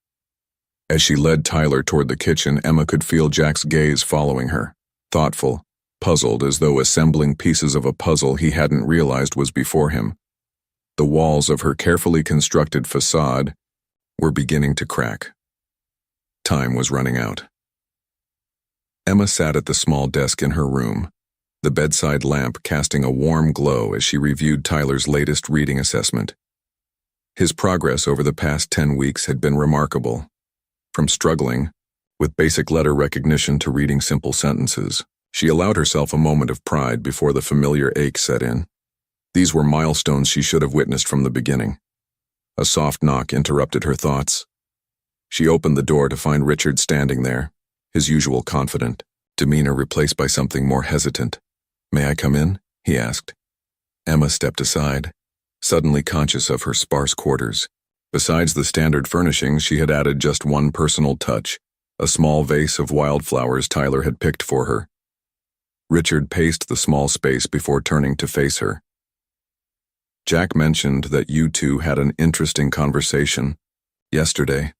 As she led Tyler toward the kitchen, Emma could feel Jack's gaze following her, thoughtful, puzzled, as though assembling pieces of a puzzle he hadn't realized was before him. The walls of her carefully constructed facade were beginning to crack. Time was running out. Emma sat at the small desk in her room, the bedside lamp casting a warm glow as she reviewed Tyler's latest reading assessment. His progress over the past 10 weeks had been remarkable. From struggling with basic letter recognition to reading simple sentences, she allowed herself a moment of pride before the familiar ache set in. These were milestones she should have witnessed from the beginning. A soft knock interrupted her thoughts. She opened the door to find Richard standing there, his usual confident demeanor replaced by something more hesitant. "May I come in?" he asked. Emma stepped aside, suddenly conscious of her sparse quarters. Besides the standard furnishings, she had added just one personal touch, a small vase of wildflowers Tyler had picked for her. Richard paced the small space before turning to face her. "Jack mentioned that you two had an interesting conversation yesterday."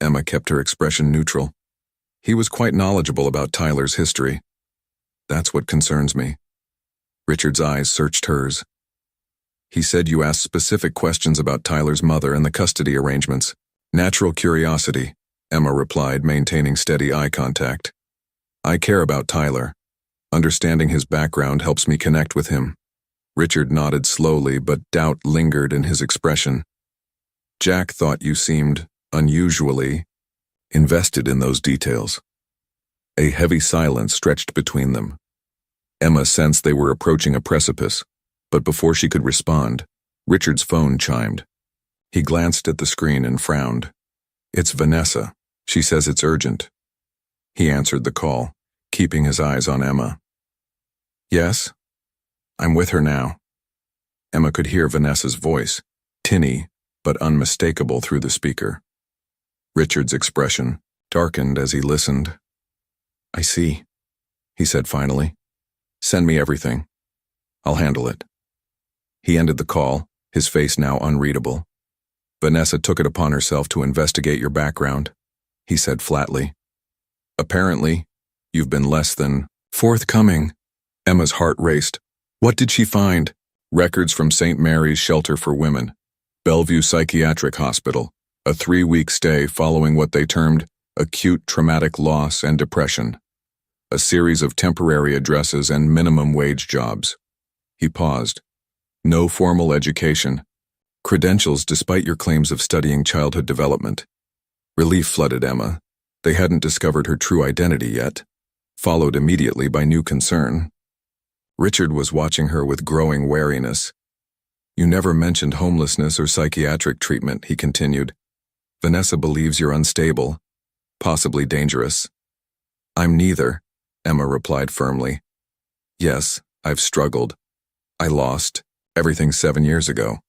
Emma kept her expression neutral. "He was quite knowledgeable about Tyler's history." "That's what concerns me." Richard's eyes searched hers. "He said you asked specific questions about Tyler's mother and the custody arrangements." "Natural curiosity," Emma replied, maintaining steady eye contact. "I care about Tyler. Understanding his background helps me connect with him." Richard nodded slowly, but doubt lingered in his expression. "Jack thought you seemed unusually invested in those details." A heavy silence stretched between them. Emma sensed they were approaching a precipice, but before she could respond, Richard's phone chimed. He glanced at the screen and frowned. "It's Vanessa. She says it's urgent." He answered the call, keeping his eyes on Emma. "Yes? I'm with her now." Emma could hear Vanessa's voice, tinny but unmistakable through the speaker. Richard's expression darkened as he listened. "I see," he said finally. "Send me everything. I'll handle it." He ended the call, his face now unreadable. "Vanessa took it upon herself to investigate your background," he said flatly. "Apparently, you've been less than forthcoming." Emma's heart raced. What did she find? Records from St. Mary's Shelter for Women, Bellevue Psychiatric Hospital, a 3-week stay following what they termed acute traumatic loss and depression, a series of temporary addresses and minimum wage jobs. He paused. "No formal education. Credentials despite your claims of studying childhood development." Relief flooded Emma. They hadn't discovered her true identity yet, followed immediately by new concern. Richard was watching her with growing wariness. "You never mentioned homelessness or psychiatric treatment," he continued. "Vanessa believes you're unstable, possibly dangerous." "I'm neither," Emma replied firmly. "Yes, I've struggled. I lost everything 7 years ago.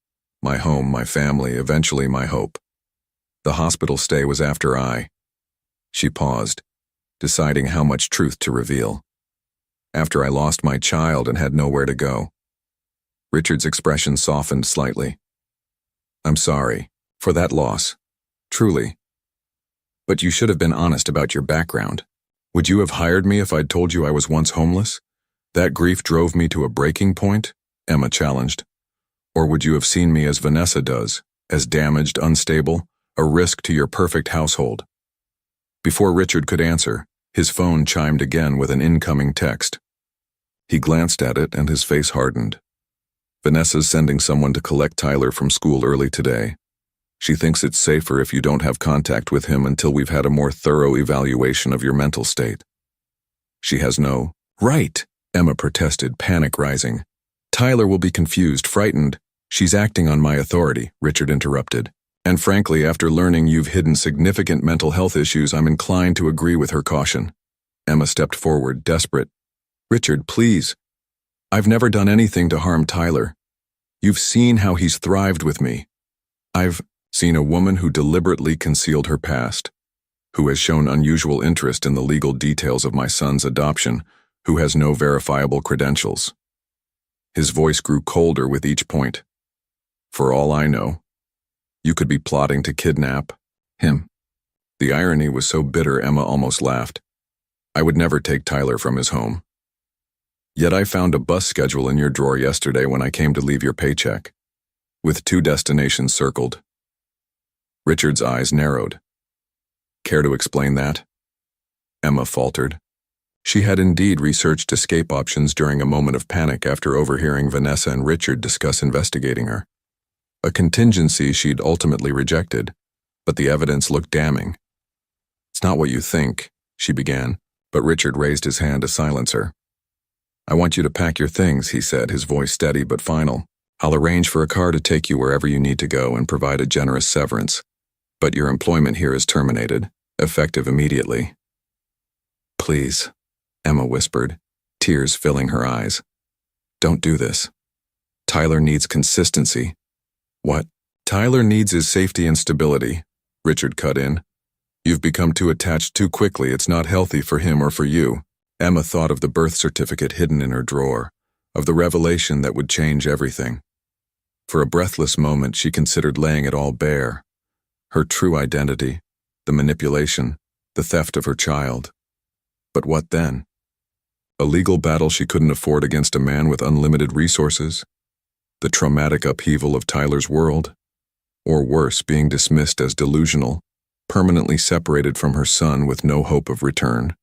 My home, my family, eventually my hope. The hospital stay was after I..." She paused, deciding how much truth to reveal. "After I lost my child and had nowhere to go." Richard's expression softened slightly. "I'm sorry for that loss, truly. But you should have been honest about your background. Would you have hired me if I'd told you I was once homeless? That grief drove me to a breaking point?" Emma challenged. "Or would you have seen me as Vanessa does, as damaged, unstable, a risk to your perfect household?" Before Richard could answer, his phone chimed again with an incoming text. He glanced at it and his face hardened. "Vanessa's sending someone to collect Tyler from school early today. She thinks it's safer if you don't have contact with him until we've had a more thorough evaluation of your mental state." "She has no right," Emma protested, panic rising. "Tyler will be confused, frightened." "She's acting on my authority," Richard interrupted. "And frankly, after learning you've hidden significant mental health issues, I'm inclined to agree with her caution." Emma stepped forward, desperate. "Richard, please. I've never done anything to harm Tyler. You've seen how he's thrived with me. I've seen a woman who deliberately concealed her past, who has shown unusual interest in the legal details of my son's adoption, who has no verifiable credentials. His voice grew colder with each point. For all I know, you could be plotting to kidnap him. The irony was so bitter Emma almost laughed. I would never take Tyler from his home. Yet I found a bus schedule in your drawer yesterday when I came to leave your paycheck, with 2 destinations circled. Richard's eyes narrowed. Care to explain that? Emma faltered. She had indeed researched escape options during a moment of panic after overhearing Vanessa and Richard discuss investigating her. A contingency she'd ultimately rejected, but the evidence looked damning. It's not what you think, she began, but Richard raised his hand to silence her. I want you to pack your things, he said, his voice steady but final. I'll arrange for a car to take you wherever you need to go and provide a generous severance. But your employment here is terminated, effective immediately. Please, Emma whispered, tears filling her eyes. Don't do this. Tyler needs consistency. What? Tyler needs his safety and stability, Richard cut in. You've become too attached too quickly. It's not healthy for him or for you. Emma thought of the birth certificate hidden in her drawer, of the revelation that would change everything. For a breathless moment, she considered laying it all bare. Her true identity, the manipulation, the theft of her child. But what then? A legal battle she couldn't afford against a man with unlimited resources? The traumatic upheaval of Tyler's world? Or worse, being dismissed as delusional, permanently separated from her son with no hope of return?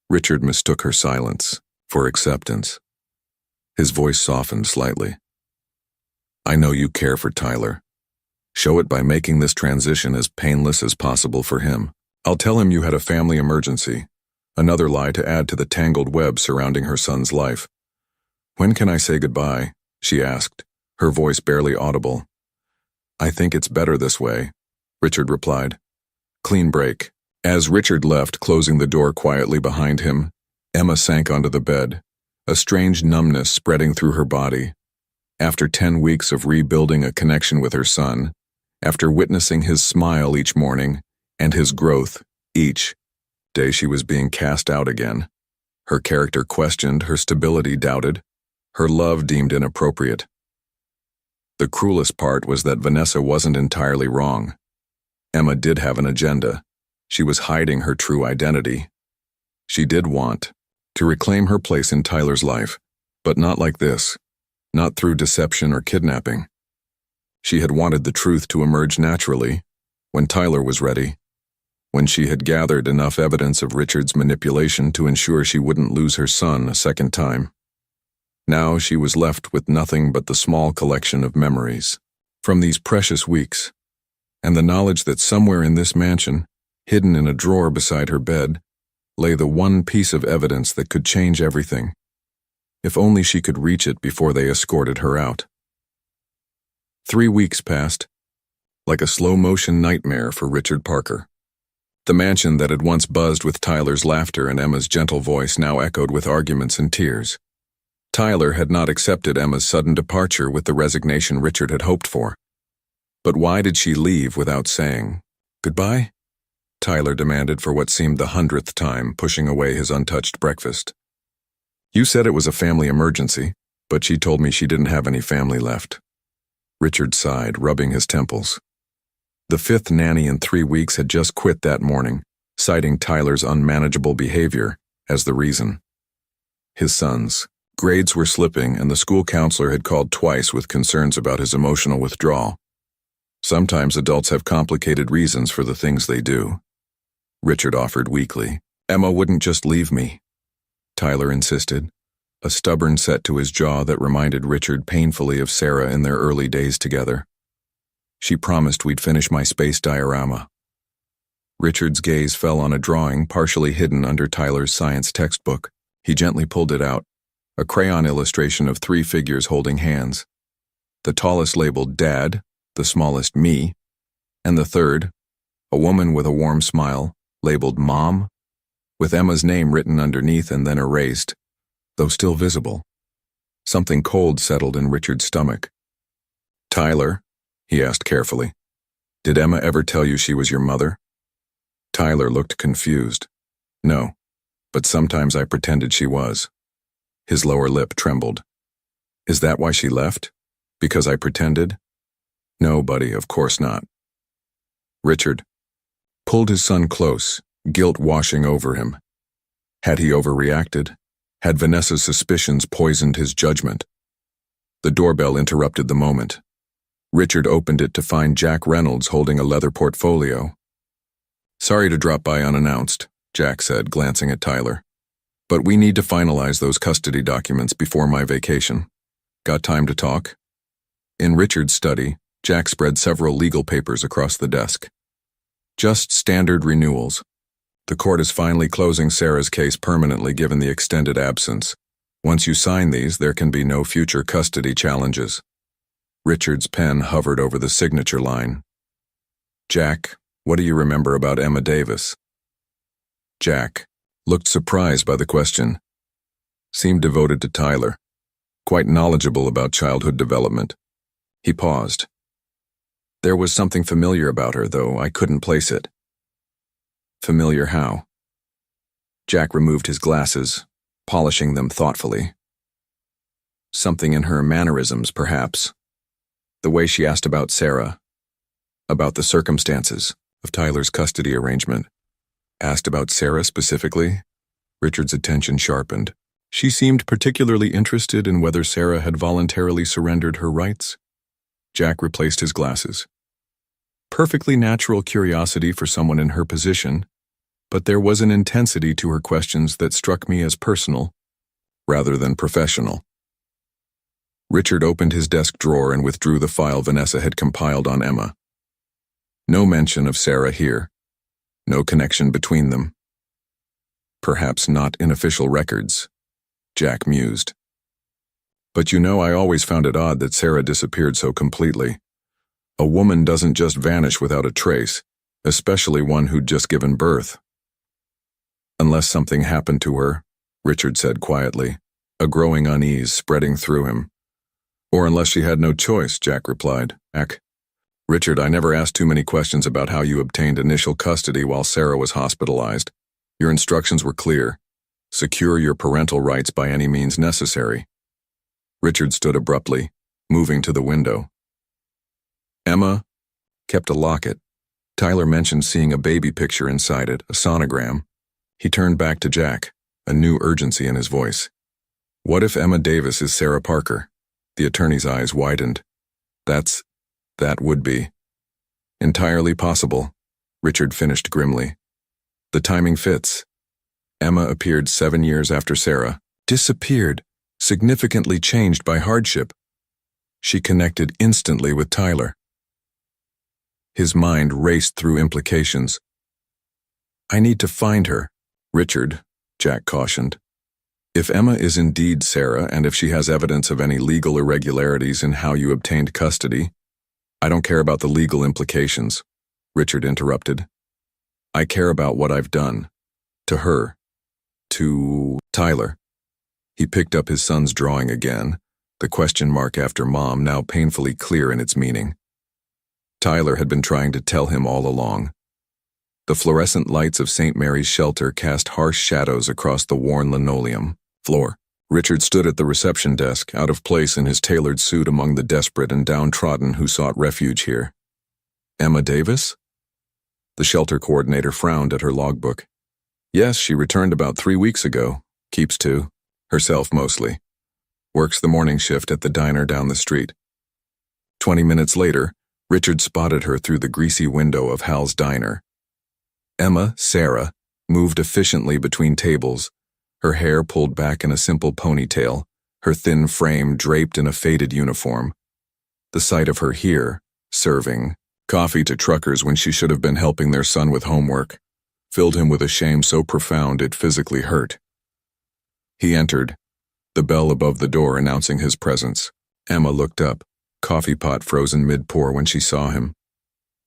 Richard mistook her silence for acceptance. His voice softened slightly. I know you care for Tyler. Show it by making this transition as painless as possible for him. I'll tell him you had a family emergency, another lie to add to the tangled web surrounding her son's life. When can I say goodbye? She asked, her voice barely audible. I think it's better this way, Richard replied. Clean break. As Richard left, closing the door quietly behind him, Emma sank onto the bed, a strange numbness spreading through her body. After 10 weeks of rebuilding a connection with her son, after witnessing his smile each morning and his growth each day she was being cast out again, her character questioned, her stability doubted, her love deemed inappropriate. The cruelest part was that Vanessa wasn't entirely wrong. Emma did have an agenda. She was hiding her true identity. She did want to reclaim her place in Tyler's life, but not like this, not through deception or kidnapping. She had wanted the truth to emerge naturally, when Tyler was ready, when she had gathered enough evidence of Richard's manipulation to ensure she wouldn't lose her son a second time. Now she was left with nothing but the small collection of memories from these precious weeks, and the knowledge that somewhere in this mansion, hidden in a drawer beside her bed, lay the one piece of evidence that could change everything. If only she could reach it before they escorted her out. 3 weeks passed, like a slow-motion nightmare for Richard Parker. The mansion that had once buzzed with Tyler's laughter and Emma's gentle voice now echoed with arguments and tears. Tyler had not accepted Emma's sudden departure with the resignation Richard had hoped for. But why did she leave without saying goodbye? Tyler demanded for what seemed the 100th time, pushing away his untouched breakfast. You said it was a family emergency, but she told me she didn't have any family left. Richard sighed, rubbing his temples. The 5th nanny in 3 weeks had just quit that morning, citing Tyler's unmanageable behavior as the reason. His son's grades were slipping, and the school counselor had called twice with concerns about his emotional withdrawal. Sometimes adults have complicated reasons for the things they do. Richard offered weakly. Emma wouldn't just leave me, Tyler insisted, a stubborn set to his jaw that reminded Richard painfully of Sarah in their early days together. She promised we'd finish my space diorama. Richard's gaze fell on a drawing partially hidden under Tyler's science textbook. He gently pulled it out, a crayon illustration of 3 figures holding hands. The tallest labeled Dad, the smallest Me, and the third, a woman with a warm smile, labeled Mom, with Emma's name written underneath and then erased, though still visible. Something cold settled in Richard's stomach. Tyler, he asked carefully. Did Emma ever tell you she was your mother? Tyler looked confused. No, but sometimes I pretended she was. His lower lip trembled. Is that why she left? Because I pretended? No, buddy, of course not. Richard pulled his son close, guilt washing over him. Had he overreacted? Had Vanessa's suspicions poisoned his judgment? The doorbell interrupted the moment. Richard opened it to find Jack Reynolds holding a leather portfolio. Sorry to drop by unannounced, Jack said, glancing at Tyler. But we need to finalize those custody documents before my vacation. Got time to talk? In Richard's study, Jack spread several legal papers across the desk. Just standard renewals. The court is finally closing Sarah's case permanently given the extended absence. Once you sign these, there can be no future custody challenges. Richard's pen hovered over the signature line. Jack, what do you remember about Emma Davis? Jack looked surprised by the question. Seemed devoted to Tyler. Quite knowledgeable about childhood development. He paused. There was something familiar about her, though I couldn't place it. Familiar how? Jack removed his glasses, polishing them thoughtfully. Something in her mannerisms, perhaps. The way she asked about Sarah. About the circumstances of Tyler's custody arrangement. Asked about Sarah specifically? Richard's attention sharpened. She seemed particularly interested in whether Sarah had voluntarily surrendered her rights. Jack replaced his glasses. Perfectly natural curiosity for someone in her position, but there was an intensity to her questions that struck me as personal, rather than professional. Richard opened his desk drawer and withdrew the file Vanessa had compiled on Emma. No mention of Sarah here. No connection between them. Perhaps not in official records, Jack mused. But you know, I always found it odd that Sarah disappeared so completely. A woman doesn't just vanish without a trace, especially one who'd just given birth. Unless something happened to her, Richard said quietly, a growing unease spreading through him. Or unless she had no choice, Jack replied. Richard, I never asked too many questions about how you obtained initial custody while Sarah was hospitalized. Your instructions were clear. Secure your parental rights by any means necessary. Richard stood abruptly, moving to the window. Emma kept a locket. Tyler mentioned seeing a baby picture inside it, a sonogram. He turned back to Jack, a new urgency in his voice. What if Emma Davis is Sarah Parker? The attorney's eyes widened. That would be. Entirely possible, Richard finished grimly. The timing fits. Emma appeared 7 years after Sarah, disappeared, significantly changed by hardship. She connected instantly with Tyler. His mind raced through implications. I need to find her, Richard, Jack cautioned. If Emma is indeed Sarah, and if she has evidence of any legal irregularities in how you obtained custody, I don't care about the legal implications, Richard interrupted. I care about what I've done. To her. To Tyler. He picked up his son's drawing again, the question mark after mom now painfully clear in its meaning. Tyler had been trying to tell him all along. The fluorescent lights of St. Mary's shelter cast harsh shadows across the worn linoleum floor. Richard stood at the reception desk, out of place in his tailored suit among the desperate and downtrodden who sought refuge here. Emma Davis? The shelter coordinator frowned at her logbook. Yes, she returned about 3 weeks ago. Keeps to. Herself mostly. Works the morning shift at the diner down the street. 20 minutes later, Richard spotted her through the greasy window of Hal's diner. Emma, Sarah, moved efficiently between tables, her hair pulled back in a simple ponytail, her thin frame draped in a faded uniform. The sight of her here, serving coffee to truckers when she should have been helping their son with homework, filled him with a shame so profound it physically hurt. He entered, the bell above the door announcing his presence. Emma looked up, coffee pot frozen mid-pour when she saw him.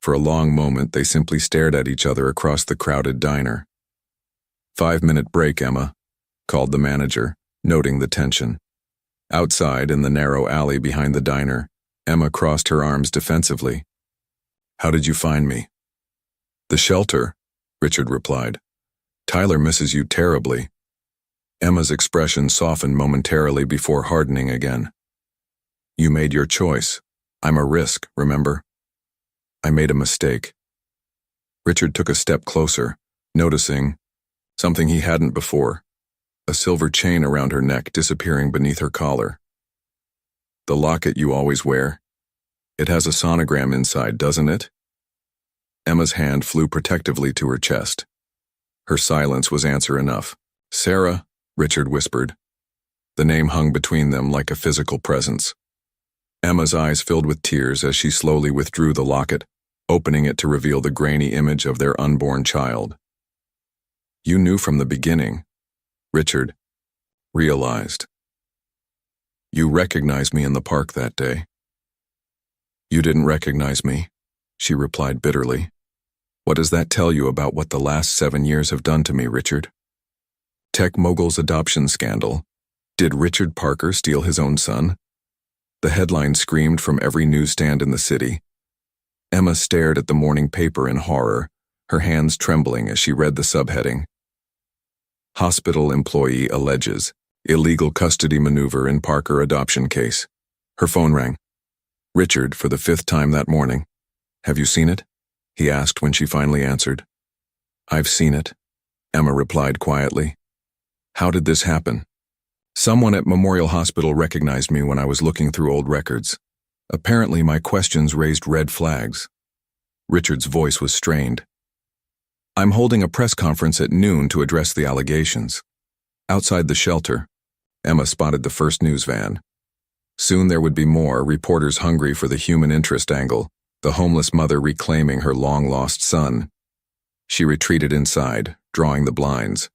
For a long moment, they simply stared at each other across the crowded diner. 5-minute break, Emma, called the manager, noting the tension. Outside, in the narrow alley behind the diner, Emma crossed her arms defensively. How did you find me? The shelter, Richard replied. Tyler misses you terribly. Emma's expression softened momentarily before hardening again. You made your choice. I'm a risk, remember? I made a mistake. Richard took a step closer, noticing something he hadn't before, a silver chain around her neck disappearing beneath her collar. The locket you always wear? It has a sonogram inside, doesn't it? Emma's hand flew protectively to her chest. Her silence was answer enough. Sarah, Richard whispered. The name hung between them like a physical presence. Emma's eyes filled with tears as she slowly withdrew the locket, opening it to reveal the grainy image of their unborn child. You knew from the beginning, Richard realized. You recognized me in the park that day. You didn't recognize me, she replied bitterly. What does that tell you about what the last 7 years have done to me, Richard? Tech mogul's adoption scandal. Did Richard Parker steal his own son? The headline screamed from every newsstand in the city. Emma stared at the morning paper in horror, her hands trembling as she read the subheading. Hospital employee alleges illegal custody maneuver in Parker adoption case. Her phone rang. Richard, for the 5th time that morning. Have you seen it? He asked when she finally answered. I've seen it, Emma replied quietly. How did this happen? Someone at Memorial Hospital recognized me when I was looking through old records. Apparently my questions raised red flags. Richard's voice was strained. I'm holding a press conference at noon to address the allegations. Outside the shelter, Emma spotted the first news van. Soon there would be more, reporters hungry for the human interest angle, the homeless mother reclaiming her long-lost son. She retreated inside, drawing the blinds.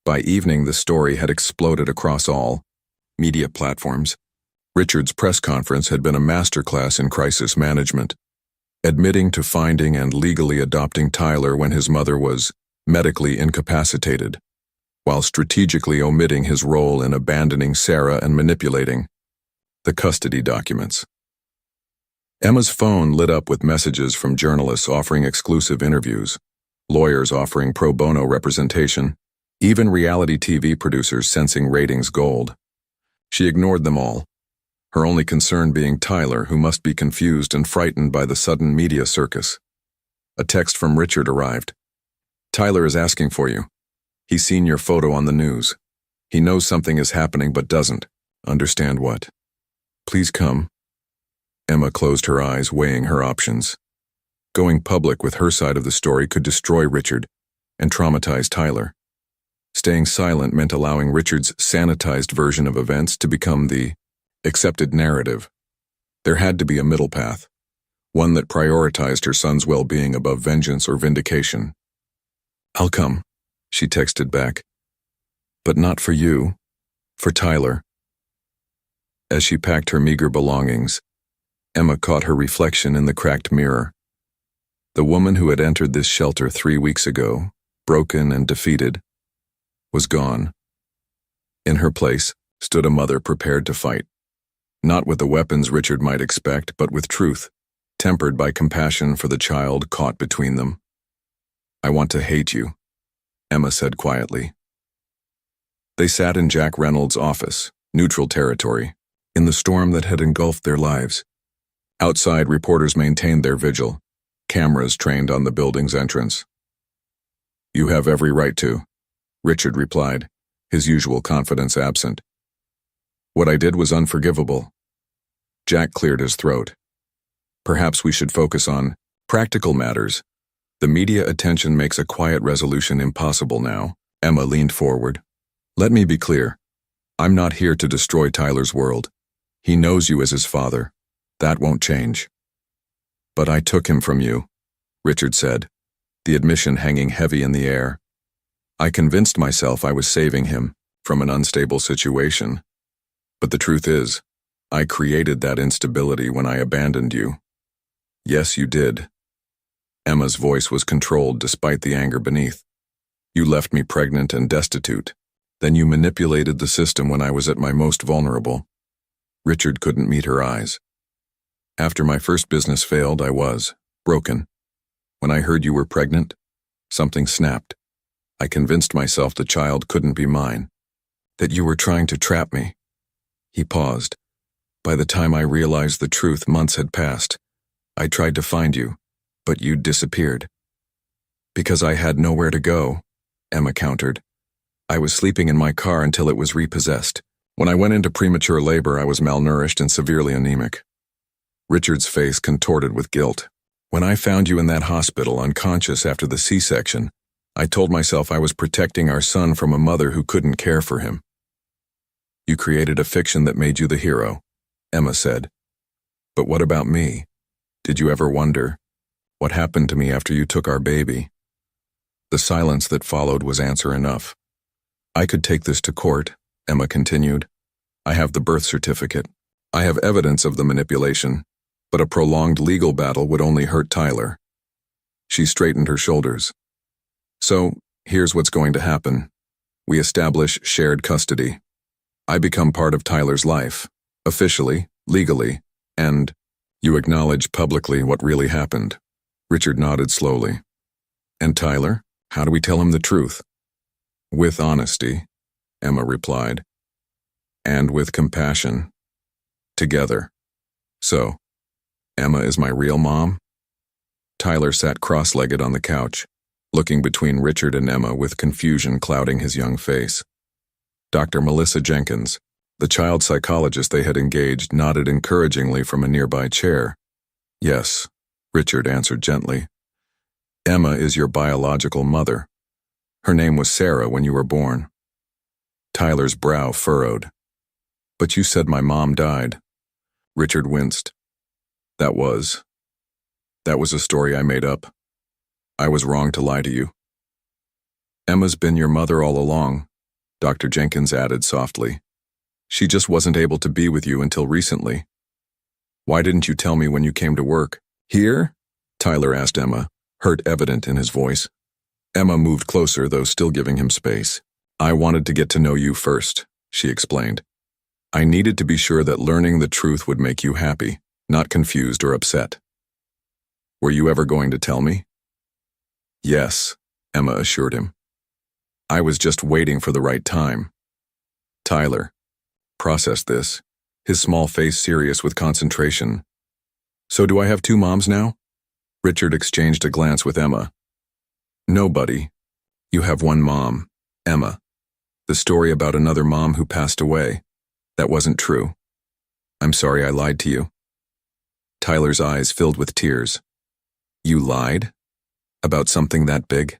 By evening, the story had exploded across all media platforms. Richard's press conference had been a masterclass in crisis management, admitting to finding and legally adopting Tyler when his mother was medically incapacitated, while strategically omitting his role in abandoning Sarah and manipulating the custody documents. Emma's phone lit up with messages from journalists offering exclusive interviews, lawyers offering pro bono representation, even reality TV producers sensing ratings gold. She ignored them all, her only concern being Tyler, who must be confused and frightened by the sudden media circus. A text from Richard arrived. Tyler is asking for you. He's seen your photo on the news. He knows something is happening but doesn't understand what. Please come. Emma closed her eyes, weighing her options. Going public with her side of the story could destroy Richard and traumatize Tyler. Staying silent meant allowing Richard's sanitized version of events to become the accepted narrative. There had to be a middle path, one that prioritized her son's well-being above vengeance or vindication. I'll come, she texted back. But not for you, for Tyler. As she packed her meager belongings, Emma caught her reflection in the cracked mirror. The woman who had entered this shelter 3 weeks ago, broken and defeated, was gone. In her place stood a mother prepared to fight, not with the weapons Richard might expect, but with truth, tempered by compassion for the child caught between them. I want to hate you, Emma said quietly. They sat in Jack Reynolds' office, neutral territory, in the storm that had engulfed their lives. Outside, reporters maintained their vigil, cameras trained on the building's entrance. You have every right to, Richard replied, his usual confidence absent. What I did was unforgivable. Jack cleared his throat. Perhaps we should focus on practical matters. The media attention makes a quiet resolution impossible now. Emma leaned forward. Let me be clear. I'm not here to destroy Tyler's world. He knows you as his father. That won't change. But I took him from you, Richard said, the admission hanging heavy in the air. I convinced myself I was saving him from an unstable situation. But the truth is, I created that instability when I abandoned you. Yes, you did. Emma's voice was controlled despite the anger beneath. You left me pregnant and destitute. Then you manipulated the system when I was at my most vulnerable. Richard couldn't meet her eyes. After my first business failed, I was broken. When I heard you were pregnant, something snapped. I convinced myself the child couldn't be mine, that you were trying to trap me. He paused. By the time I realized the truth, months had passed. I tried to find you, but you'd disappeared. Because I had nowhere to go, Emma countered. I was sleeping in my car until it was repossessed. When I went into premature labor, I was malnourished and severely anemic. Richard's face contorted with guilt. When I found you in that hospital, unconscious after the C-section, I told myself I was protecting our son from a mother who couldn't care for him. You created a fiction that made you the hero, Emma said. But what about me? Did you ever wonder what happened to me after you took our baby? The silence that followed was answer enough. I could take this to court, Emma continued. I have the birth certificate. I have evidence of the manipulation, but a prolonged legal battle would only hurt Tyler. She straightened her shoulders. So, here's what's going to happen. We establish shared custody. I become part of Tyler's life, officially, legally, and you acknowledge publicly what really happened. Richard nodded slowly. And Tyler? How do we tell him the truth? With honesty, Emma replied. And with compassion. Together. So, Emma is my real mom? Tyler sat cross-legged on the couch, looking between Richard and Emma with confusion clouding his young face. Dr. Melissa Jenkins, the child psychologist they had engaged, nodded encouragingly from a nearby chair. Yes, Richard answered gently. Emma is your biological mother. Her name was Sarah when you were born. Tyler's brow furrowed. But you said my mom died. Richard winced. That was a story I made up. I was wrong to lie to you. Emma's been your mother all along, Dr. Jenkins added softly. She just wasn't able to be with you until recently. Why didn't you tell me when you came to work? Here? Tyler asked Emma, hurt evident in his voice. Emma moved closer, though still giving him space. I wanted to get to know you first, she explained. I needed to be sure that learning the truth would make you happy, not confused or upset. Were you ever going to tell me? Yes, Emma assured him. I was just waiting for the right time. Tyler processed this, his small face serious with concentration. So do I have two moms now? Richard exchanged a glance with Emma. No, buddy. You have one mom, Emma. The story about another mom who passed away. That wasn't true. I'm sorry I lied to you. Tyler's eyes filled with tears. You lied? About something that big?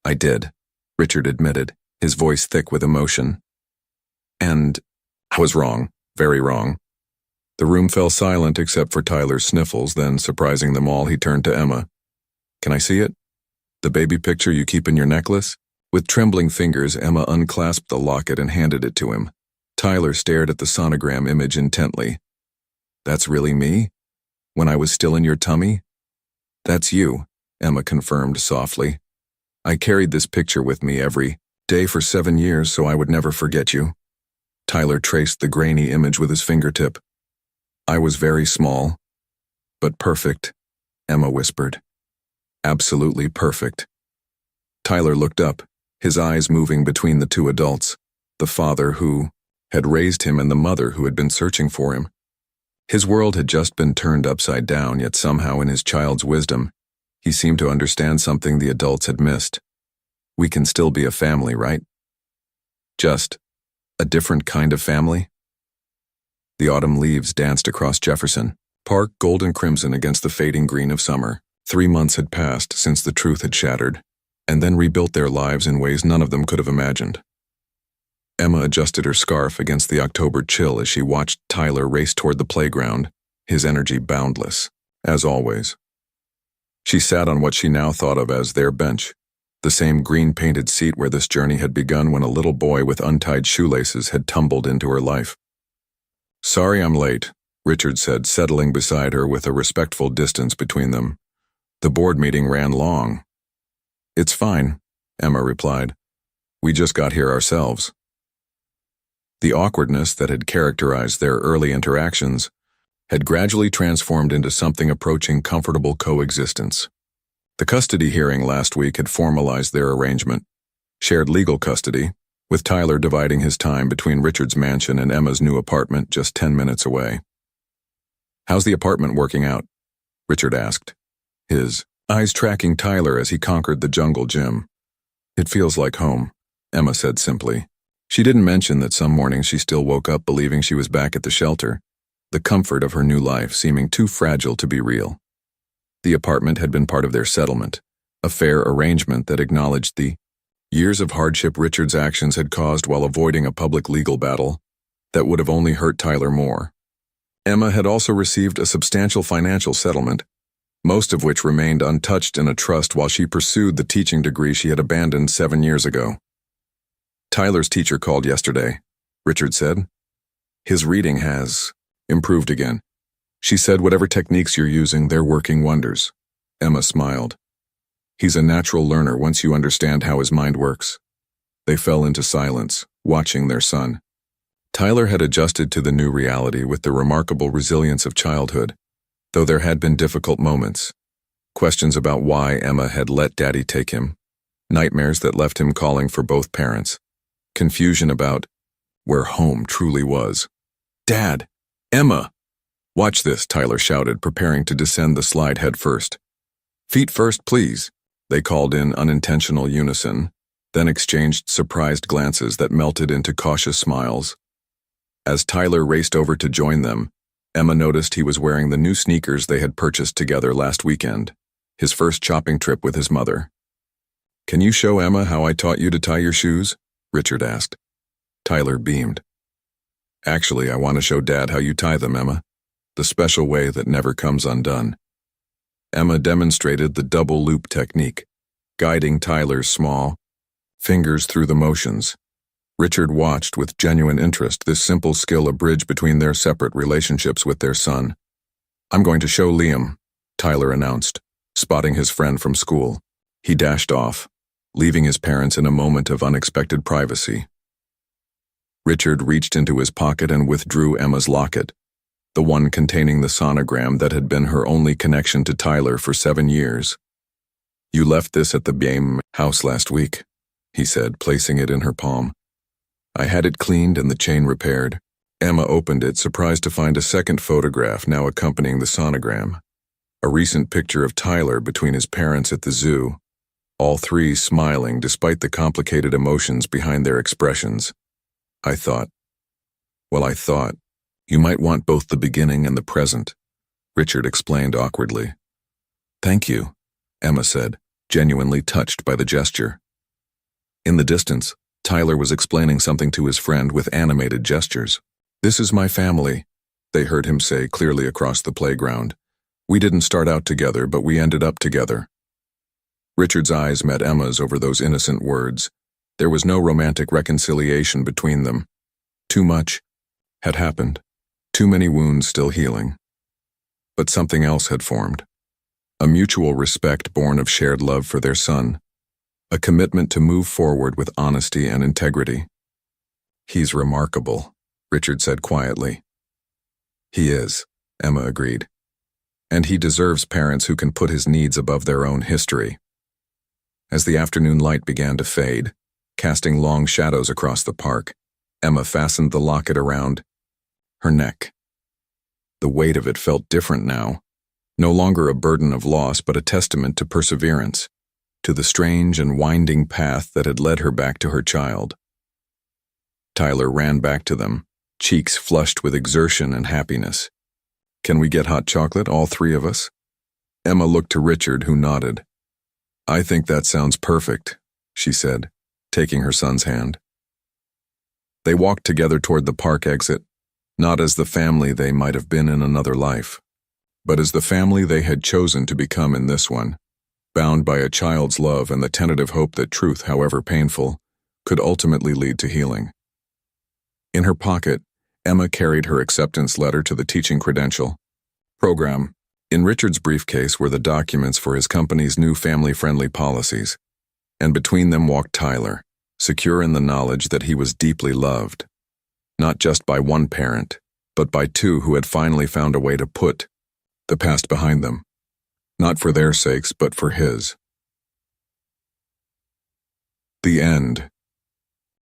I did, Richard admitted, his voice thick with emotion. And I was wrong, very wrong. The room fell silent except for Tyler's sniffles, then, surprising them all, he turned to Emma. Can I see it? The baby picture you keep in your necklace? With trembling fingers, Emma unclasped the locket and handed it to him. Tyler stared at the sonogram image intently. That's really me? When I was still in your tummy? That's you, Emma confirmed softly. I carried this picture with me every day for 7 years so I would never forget you. Tyler traced the grainy image with his fingertip. I was very small, but perfect, Emma whispered. Absolutely perfect. Tyler looked up, his eyes moving between the two adults, the father who had raised him and the mother who had been searching for him. His world had just been turned upside down, yet somehow in his child's wisdom, he seemed to understand something the adults had missed. We can still be a family, right? Just a different kind of family? The autumn leaves danced across Jefferson Park, gold and crimson against the fading green of summer. 3 months had passed since the truth had shattered, and then rebuilt their lives in ways none of them could have imagined. Emma adjusted her scarf against the October chill as she watched Tyler race toward the playground, his energy boundless, as always. She sat on what she now thought of as their bench, the same green-painted seat where this journey had begun when a little boy with untied shoelaces had tumbled into her life. Sorry I'm late, Richard said, settling beside her with a respectful distance between them. The board meeting ran long. It's fine, Emma replied. We just got here ourselves. The awkwardness that had characterized their early interactions had gradually transformed into something approaching comfortable coexistence. The custody hearing last week had formalized their arrangement, shared legal custody, with Tyler dividing his time between Richard's mansion and Emma's new apartment just 10 minutes away. "How's the apartment working out?" Richard asked, his eyes tracking Tyler as he conquered the jungle gym. "It feels like home," Emma said simply. She didn't mention that some mornings she still woke up believing she was back at the shelter, the comfort of her new life seeming too fragile to be real. The apartment had been part of their settlement, a fair arrangement that acknowledged the years of hardship Richard's actions had caused while avoiding a public legal battle that would have only hurt Tyler more. Emma had also received a substantial financial settlement, most of which remained untouched in a trust while she pursued the teaching degree she had abandoned 7 years ago. "Tyler's teacher called yesterday," Richard said. "His reading has improved again. She said whatever techniques you're using, they're working wonders." Emma smiled. "He's a natural learner once you understand how his mind works." They fell into silence, watching their son. Tyler had adjusted to the new reality with the remarkable resilience of childhood, though there had been difficult moments. Questions about why Emma had let Daddy take him, nightmares that left him calling for both parents, confusion about where home truly was. "Dad! Emma! Watch this," Tyler shouted, preparing to descend the slide head first. "Feet first, please," they called in unintentional unison, then exchanged surprised glances that melted into cautious smiles. As Tyler raced over to join them, Emma noticed he was wearing the new sneakers they had purchased together last weekend, his first shopping trip with his mother. "Can you show Emma how I taught you to tie your shoes?" Richard asked. Tyler beamed. "Actually, I want to show Dad how you tie them, Emma. The special way that never comes undone." Emma demonstrated the double loop technique, guiding Tyler's small fingers through the motions. Richard watched with genuine interest, this simple skill a bridge between their separate relationships with their son. "I'm going to show Liam," Tyler announced, spotting his friend from school. He dashed off, leaving his parents in a moment of unexpected privacy. Richard reached into his pocket and withdrew Emma's locket, the one containing the sonogram that had been her only connection to Tyler for 7 years. "You left this at the BAME house last week," he said, placing it in her palm. "I had it cleaned and the chain repaired." Emma opened it, surprised to find a second photograph now accompanying the sonogram. A recent picture of Tyler between his parents at the zoo, all three smiling despite the complicated emotions behind their expressions. I thought, you might want both the beginning and the present," Richard explained awkwardly. "Thank you," Emma said, genuinely touched by the gesture. In the distance, Tyler was explaining something to his friend with animated gestures. "This is my family," they heard him say clearly across the playground. "We didn't start out together, but we ended up together." Richard's eyes met Emma's over those innocent words. There was no romantic reconciliation between them. Too much had happened, too many wounds still healing. But something else had formed. A mutual respect born of shared love for their son. A commitment to move forward with honesty and integrity. "He's remarkable," Richard said quietly. "He is," Emma agreed. "And he deserves parents who can put his needs above their own history." As the afternoon light began to fade, casting long shadows across the park, Emma fastened the locket around her neck. The weight of it felt different now, no longer a burden of loss but a testament to perseverance, to the strange and winding path that had led her back to her child. Tyler ran back to them, cheeks flushed with exertion and happiness. "Can we get hot chocolate, all three of us?" Emma looked to Richard, who nodded. "I think that sounds perfect," she said, taking her son's hand. They walked together toward the park exit, not as the family they might have been in another life, but as the family they had chosen to become in this one, bound by a child's love and the tentative hope that truth, however painful, could ultimately lead to healing. In her pocket, Emma carried her acceptance letter to the teaching credential program. In Richard's briefcase were the documents for his company's new family-friendly policies, and between them walked Tyler, secure in the knowledge that he was deeply loved, not just by one parent, but by two who had finally found a way to put the past behind them, not for their sakes, but for his. The end.